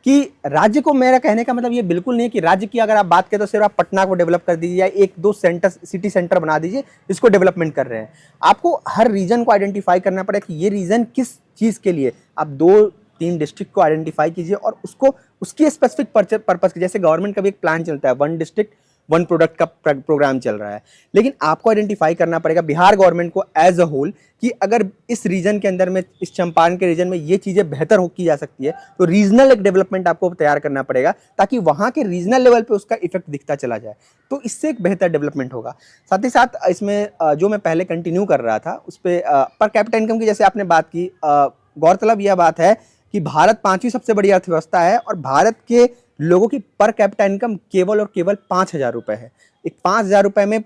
कि राज्य को, मेरा कहने का मतलब ये बिल्कुल नहीं है कि राज्य की अगर आप बात करें तो सिर्फ आप पटना को डेवलप कर दीजिए या एक दो सेंटर, सिटी सेंटर बना दीजिए, इसको डेवलपमेंट कर रहे हैं। आपको हर रीजन को आइडेंटिफाई करना पड़ेगा कि ये रीजन किस चीज़ के लिए। आप 2-3 डिस्ट्रिक्ट को आइडेंटिफाई कीजिए और उसको उसकी स्पेसिफिक पर्पज के, जैसे गवर्नमेंट का भी एक प्लान चलता है, 1 डिस्ट्रिक्ट 1 प्रोडक्ट का प्रोग्राम चल रहा है, लेकिन आपको आइडेंटिफाई करना पड़ेगा बिहार गवर्नमेंट को एज अ होल कि अगर इस रीजन के अंदर में, इस चंपारण के रीजन में ये चीज़ें बेहतर हो की जा सकती है, तो रीजनल एक डेवलपमेंट आपको तैयार करना पड़ेगा ताकि वहाँ के रीजनल लेवल पे उसका इफेक्ट दिखता चला जाए, तो इससे एक बेहतर डेवलपमेंट होगा। साथ ही साथ इसमें जो मैं पहले कंटिन्यू कर रहा था उस पर पर कैपिटा इनकम की जैसे आपने बात की, गौरतलब यह बात है कि भारत 5वीं सबसे बड़ी अर्थव्यवस्था है और भारत के लोगों की पर कैपिटा इनकम केवल और केवल 5,000 रुपये है। एक 5,000 रुपये में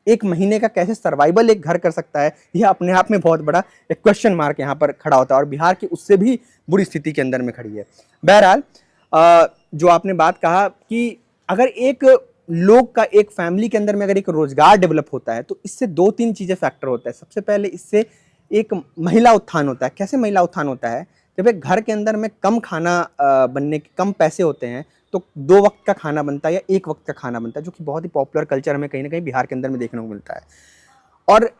एक महीने का कैसे सर्वाइवल एक घर कर सकता है, यह अपने आप में बहुत बड़ा एक क्वेश्चन मार्क यहाँ पर खड़ा होता है, और बिहार की उससे भी बुरी स्थिति के अंदर में खड़ी है। बहरहाल जो आपने बात कहा कि अगर एक लोग का, एक फैमिली के अंदर में अगर एक रोजगार डेवलप होता है तो इससे 2-3 चीज़ें फैक्टर होता है। सबसे पहले इससे एक महिला उत्थान होता है। कैसे महिला उत्थान होता है? जब एक घर के अंदर में कम खाना बनने के कम पैसे होते हैं तो 2 वक्त का खाना बनता है या 1 वक्त का खाना बनता है, जो कि बहुत ही पॉपुलर कल्चर हमें कहीं ना कहीं बिहार के अंदर में देखने को मिलता है। और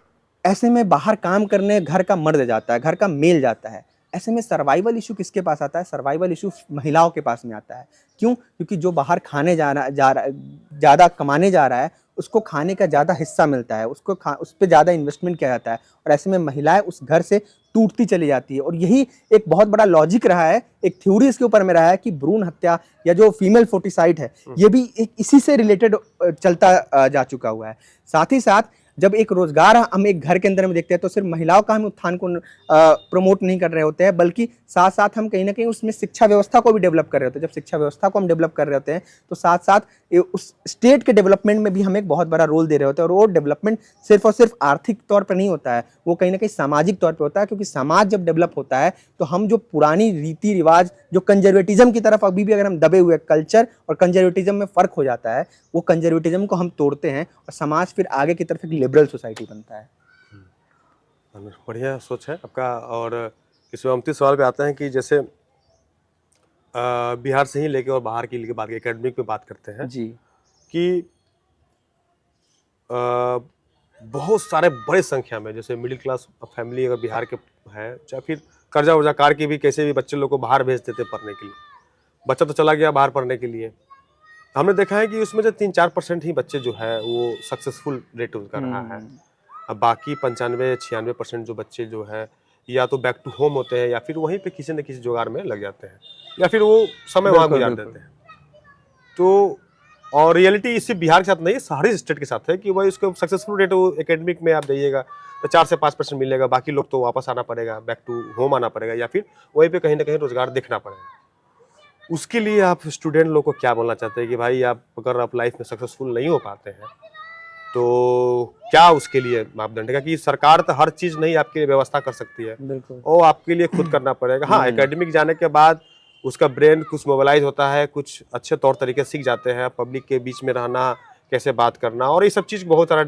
ऐसे में बाहर काम करने घर का मर्द जाता है, घर का मेल जाता है। ऐसे में सर्वाइवल इशू किसके पास आता है? सर्वाइवल इशू महिलाओं के पास में आता है। क्यों? क्योंकि जो बाहर खाने ज़्यादा कमाने जा रहा है उसको खाने का ज़्यादा हिस्सा मिलता है, उसको उस पर ज़्यादा इन्वेस्टमेंट किया जाता है, और ऐसे में महिलाएं उस घर से टूटती चली जाती है। और यही एक बहुत बड़ा लॉजिक रहा है, एक थ्योरी इसके ऊपर में रहा है कि भ्रूण हत्या या जो फीमेल फोर्टिसाइड है ये भी एक इसी से रिलेटेड चलता जा चुका हुआ है। साथ ही साथ जब एक रोजगार हम एक घर के अंदर में देखते हैं तो सिर्फ महिलाओं का हम उत्थान को प्रमोट नहीं कर रहे होते हैं, बल्कि साथ साथ हम कहीं ना कहीं उसमें शिक्षा व्यवस्था को भी डेवलप कर रहे होते हैं। जब शिक्षा व्यवस्था को हम डेवलप कर रहे होते हैं तो साथ साथ उस स्टेट के डेवलपमेंट में भी हम एक बहुत बड़ा रोल दे रहे होते हैं। और वो डेवलपमेंट सिर्फ और सिर्फ आर्थिक तौर पर नहीं होता है, वो कहीं ना कहीं सामाजिक तौर पर होता है, क्योंकि समाज जब डेवलप होता है तो हम जो पुरानी रीति रिवाज, जो कंजर्वेटिज्म की तरफ अभी भी अगर हम दबे हुए, कल्चर और कंजर्वेटिज्म में फ़र्क हो जाता है, वो कंजर्वेटिज्म को हम तोड़ते हैं और समाज फिर आगे की तरफ एक लिबरल सोसाइटी बनता है। बढ़िया सोच है आपका। और इसमें अंतिम सवाल पे आते हैं कि जैसे बिहार से ही लेके और बाहर की लेके बात एकेडमिक पे बात करते हैं जी, कि बहुत सारे बड़े संख्या में जैसे मिडिल क्लास फैमिली अगर बिहार के हैं, या फिर कर्जा वर्जाकार के भी कैसे भी बच्चे लोग को बाहर भेज देते पढ़ने के लिए। बच्चा तो चला गया बाहर पढ़ने के लिए, हमने देखा है कि उसमें से 3-4% ही बच्चे जो है वो सक्सेसफुल रेट उनका रहा है। अब बाकी 95-96% जो बच्चे जो है या तो बैक टू होम होते हैं या फिर वहीं पे किसी न किसी जुगाड़ में लग जाते हैं या फिर वो समय वहाँ गुजार देते हैं। तो और रियलिटी इसी बिहार के साथ नहीं, सारे स्टेट के साथ है कि वही उसको सक्सेसफुल रेट वो एकेडमिक में आप जाइएगा तो 4 से 5% मिलेगा, बाकी लोग तो वापस आना पड़ेगा, बैक टू होम आना पड़ेगा या फिर वहीं पे कहीं ना कहीं रोजगार देखना पड़ेगा। उसके लिए आप स्टूडेंट लोग को क्या बोलना चाहते हैं कि भाई आप अगर आप लाइफ में सक्सेसफुल नहीं हो पाते हैं तो क्या उसके लिए मापदंड है? कि सरकार तो हर चीज़ नहीं आपके लिए व्यवस्था कर सकती है, बिल्कुल। वो आपके लिए खुद करना पड़ेगा। हाँ, एकेडमिक जाने के बाद उसका ब्रेन कुछ मोबिलाइज होता है, कुछ अच्छे तौर तरीके सीख जाते हैं, पब्लिक के बीच में रहना, कैसे बात करना, और ये सब चीज़ बहुत सारा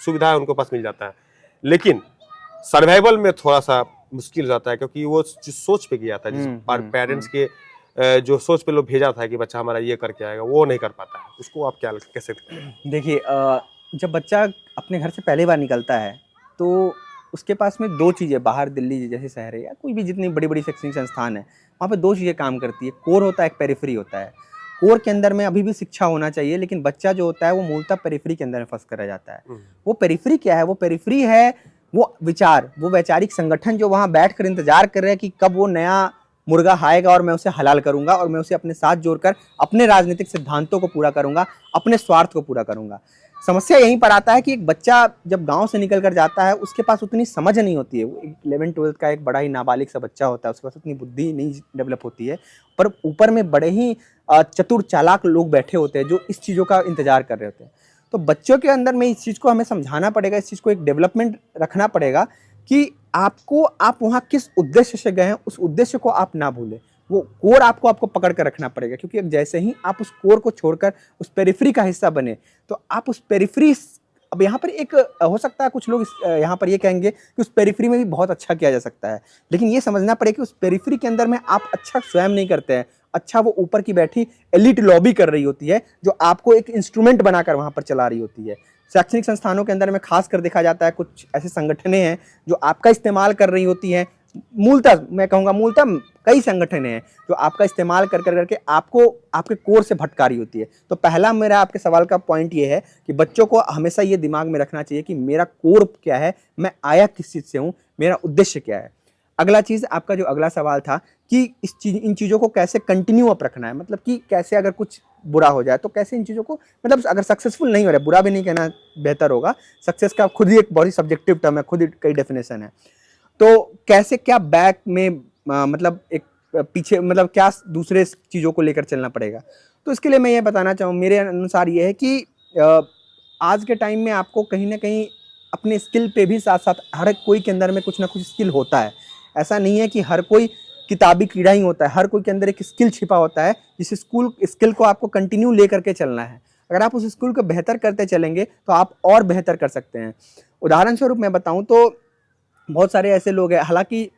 सुविधा है उनको पास मिल जाता है। लेकिन सर्वाइवल में थोड़ा सा मुश्किल हो जाता है, क्योंकि वो जिस सोच पे गया था, जिस पेरेंट्स के जो सोच पे लोग भेजा था कि बच्चा हमारा ये करके आएगा, वो नहीं कर पाता है। उसको आप क्या कैसे? देखिए, जब बच्चा अपने घर से पहली बार निकलता है तो उसके पास में 2 चीज़ें, बाहर दिल्ली जैसे शहर है या कोई भी जितनी बड़ी बड़ी शैक्षणिक संस्थान है, वहाँ पे 2 चीज़ें काम करती है। कोर होता है, एक पेरिफेरी होता है। कोर के अंदर में अभी भी शिक्षा होना चाहिए, लेकिन बच्चा जो होता है वो मूलतः पेरिफेरी के अंदर में फंस कर रह जाता है। वो पेरिफेरी क्या है? वो पेरिफेरी है वो विचार, वो वैचारिक संगठन जो वहाँ बैठ कर इंतजार कर रहे हैं कि कब वो नया मुर्गा आएगा और मैं उसे हलाल करूंगा और मैं उसे अपने साथ जोड़कर अपने राजनीतिक सिद्धांतों को पूरा करूंगा, अपने स्वार्थ को पूरा करूंगा। समस्या यहीं पर आता है कि एक बच्चा जब गांव से निकल कर जाता है उसके पास उतनी समझ नहीं होती है। वो 11-12 का एक बड़ा ही नाबालिग सा बच्चा होता है, उसके पास उतनी बुद्धि नहीं डेवलप होती है, पर ऊपर में बड़े ही चतुर चालाक लोग बैठे होते हैं जो इस चीज़ों का इंतजार कर रहे होते हैं। तो बच्चों के अंदर में इस चीज़ को हमें समझाना पड़ेगा, इस चीज़ को एक डेवलपमेंट रखना पड़ेगा कि आप वहाँ किस उद्देश्य से गए हैं, उस उद्देश्य को आप ना भूलें। वो कोर आपको पकड़ कर रखना पड़ेगा, क्योंकि जैसे ही आप उस कोर को छोड़कर उस पेरिफेरी का हिस्सा बने तो आप उस पेरिफेरी, अब यहाँ पर एक हो सकता है कुछ लोग यहाँ पर ये कहेंगे कि उस पेरिफेरी में भी बहुत अच्छा किया जा सकता है, लेकिन ये समझना पड़ेगा कि उस पेरिफेरी के अंदर में आप अच्छा स्वयं नहीं करते हैं, अच्छा वो ऊपर की बैठी एलिट लॉबी कर रही होती है, जो आपको एक इंस्ट्रूमेंट बनाकर वहां पर चला रही होती है। शैक्षणिक संस्थानों के अंदर में खास कर देखा जाता है कुछ ऐसे संगठनें हैं जो आपका इस्तेमाल कर रही होती हैं। मूलतः मैं कहूँगा मूलतः कई संगठन हैं जो आपका इस्तेमाल कर करके आपको आपके कोर से भटका रही होती है। तो पहला मेरा आपके सवाल का पॉइंट ये है कि बच्चों को हमेशा ये दिमाग में रखना चाहिए कि मेरा कोर क्या है, मैं आया किस चीज़ से हूँ, मेरा उद्देश्य क्या है। अगला चीज़ आपका जो अगला सवाल था कि इन चीज़ों को कैसे कंटिन्यू अप रखना है, मतलब कि कैसे अगर कुछ बुरा हो जाए तो कैसे इन चीज़ों को, मतलब अगर सक्सेसफुल नहीं हो रहा है, बुरा भी नहीं कहना बेहतर होगा, सक्सेस का खुद ही एक बहुत ही सब्जेक्टिव टर्म है, खुद ही कई डेफिनेशन है। तो कैसे क्या बैक में मतलब एक पीछे मतलब क्या दूसरे चीज़ों को लेकर चलना पड़ेगा। तो इसके लिए मैं ये बताना चाहूँ, मेरे अनुसार ये है कि आज के टाइम में आपको कहीं ना कहीं अपने स्किल पे भी साथ साथ हर कोई के अंदर में कुछ ना कुछ स्किल होता है। ऐसा नहीं है कि हर कोई किताबी कीड़ा ही होता है, हर कोई के अंदर एक स्किल छिपा होता है, जिस स्किल को आपको कंटिन्यू लेकर के चलना है। अगर आप उस स्किल को बेहतर करते चलेंगे तो आप और बेहतर कर सकते हैं। उदाहरण स्वरूप मैं बताऊं तो बहुत सारे ऐसे लोग हैं, हालांकि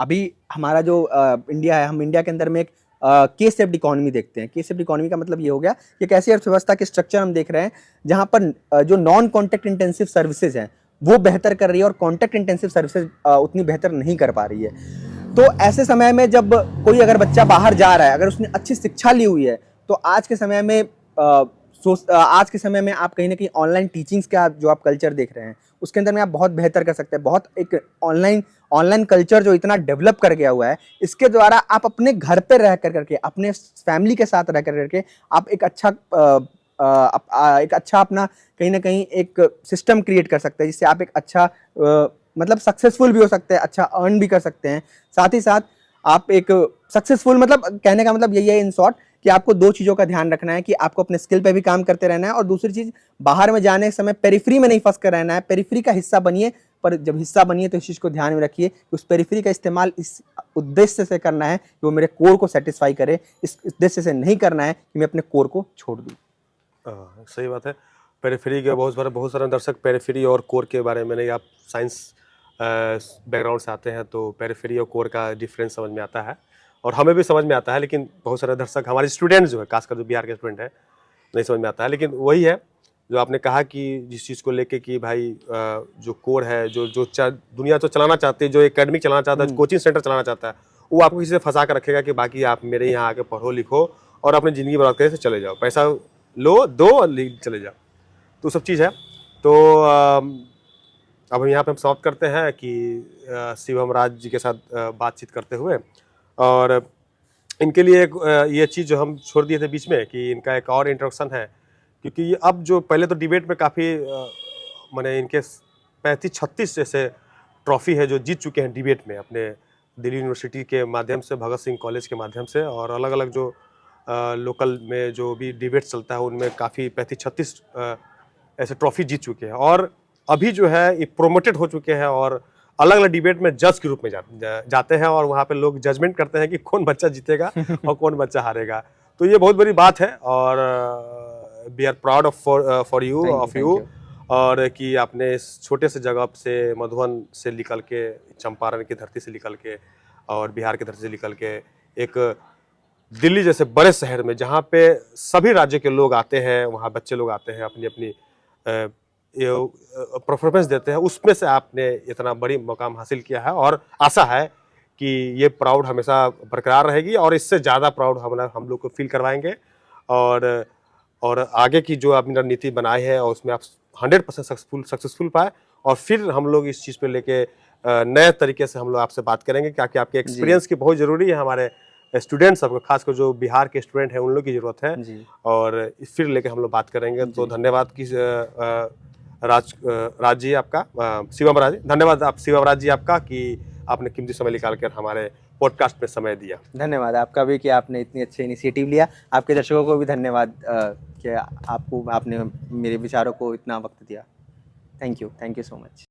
अभी हमारा जो इंडिया है, हम इंडिया के अंदर में एक के शेप्ड इकोनॉमी देखते हैं। के शेप्ड इकोनॉमी का मतलब ये हो गया कि एक ऐसी अर्थव्यवस्था के स्ट्रक्चर हम देख रहे हैं जहां पर जो नॉन कॉन्टैक्ट इंटेंसिव सर्विसेज हैं वो बेहतर कर रही है और कॉन्टैक्ट इंटेंसिव सर्विसेज उतनी बेहतर नहीं कर पा रही है। तो ऐसे समय में जब कोई अगर बच्चा बाहर जा रहा है, अगर उसने अच्छी शिक्षा ली हुई है, तो आज के समय में आप कहीं ना कहीं ऑनलाइन टीचिंग्स का जो आप कल्चर देख रहे हैं उसके अंदर में आप बहुत बेहतर कर सकते हैं। बहुत एक ऑनलाइन कल्चर जो इतना डेवलप कर गया हुआ है, इसके द्वारा आप अपने घर पे रह कर करके, अपने फैमिली के साथ रह कर करके आप एक अच्छा अपना कहीं ना कहीं एक सिस्टम क्रिएट कर सकते हैं, जिससे आप एक अच्छा मतलब सक्सेसफुल भी हो सकते हैं, अच्छा अर्न भी कर सकते हैं। साथ ही साथ आप एक सक्सेसफुल, मतलब कहने का मतलब यही है इन शॉर्ट कि आपको दो चीज़ों का ध्यान रखना है कि आपको अपने स्किल पे भी काम करते रहना है और दूसरी चीज़ बाहर में जाने के समय पेरिफेरी में नहीं फंस कर रहना है। पेरिफेरी का हिस्सा बनिए, पर जब हिस्सा बनिए तो इस चीज़ को ध्यान में रखिए कि उस पेरिफेरी का इस्तेमाल इस उद्देश्य से करना है कि वो मेरे कोर को सेटिस्फाई करे, इस उद्देश्य से नहीं करना है कि मैं अपने कोर को छोड़ दूँ। सही बात है। पेरिफेरी के बहुत सारे दर्शक पेरिफेरी और कोर के बारे में नहीं, आप साइंस बैकग्राउंड से आते हैं तो पेरिफेरी और कोर का डिफरेंस समझ में आता है और हमें भी समझ में आता है, लेकिन बहुत सारे दर्शक हमारे स्टूडेंट्स जो है, खासकर जो बिहार के स्टूडेंट हैं, नहीं समझ में आता है। लेकिन वही है जो आपने कहा कि जिस चीज़ को लेके कि भाई जो कोर है, जो दुनिया तो चलाना चाहती है, जो एकेडमिक चलाना चाहता है, जो कोचिंग सेंटर चलाना चाहता है, वो आपको किसी से फंसा कर रखेगा कि बाकी आप मेरे यहाँ आके पढ़ो लिखो और अपनी ज़िंदगी बर्बाद करके चले जाओ, पैसा लो दो और चले जाओ, तो सब चीज़ है। तो अब यहाँ पे हम समाप्त करते हैं कि शिवम राज जी के साथ बातचीत करते हुए, और इनके लिए एक ये चीज़ जो हम छोड़ दिए थे बीच में कि इनका एक और इंट्रोडक्शन है, क्योंकि ये अब जो पहले तो डिबेट में काफ़ी मैंने इनके 35-36 जैसे ट्रॉफी है जो जीत चुके हैं डिबेट में, अपने दिल्ली यूनिवर्सिटी के माध्यम से, भगत सिंह कॉलेज के माध्यम से, और अलग अलग जो लोकल में जो भी डिबेट चलता है उनमें काफ़ी 35-36 ऐसे ट्रॉफी जीत चुके हैं, और अभी जो है ये प्रोमोटेड हो चुके हैं और अलग अलग डिबेट में जज के रूप में जाते हैं और वहाँ पे लोग जजमेंट करते हैं कि कौन बच्चा जीतेगा और कौन बच्चा हारेगा। तो ये बहुत बड़ी बात है और we are proud for you of you, और कि आपने इस छोटे से जगह से, मधुबन से निकल के, चंपारण की धरती से निकल के और बिहार की धरती से निकल के एक दिल्ली जैसे बड़े शहर में जहाँ पे सभी राज्य के लोग आते हैं, वहाँ बच्चे लोग आते हैं, अपनी अपनी परफॉर्मेंस देते हैं, उसमें से आपने इतना बड़ी मुकाम हासिल किया है, और आशा है कि ये प्राउड हमेशा बरकरार रहेगी और इससे ज़्यादा प्राउड हम लोग को फील करवाएंगे, और आगे की जो आपने रणनीति बनाई है और उसमें आप 100% सक्सेसफुल पाए, और फिर हम लोग इस चीज़ पे लेके नए तरीके से हम लोग आपसे बात करेंगे, क्योंकि आपके एक्सपीरियंस की बहुत ज़रूरी है हमारे स्टूडेंट्स सबको, खासकर जो बिहार के स्टूडेंट हैं उन लोग की ज़रूरत है, और फिर लेके हम लोग बात करेंगे। तो धन्यवाद कि राज जी आपका, शिवम राज, धन्यवाद आप शिवम राज जी आपका कि आपने कीमती समय निकाल कर हमारे पॉडकास्ट में समय दिया। धन्यवाद आपका भी कि आपने इतनी अच्छी इनिशिएटिव लिया। आपके दर्शकों को भी धन्यवाद कि आपने मेरे विचारों को इतना वक्त दिया। Thank you so much.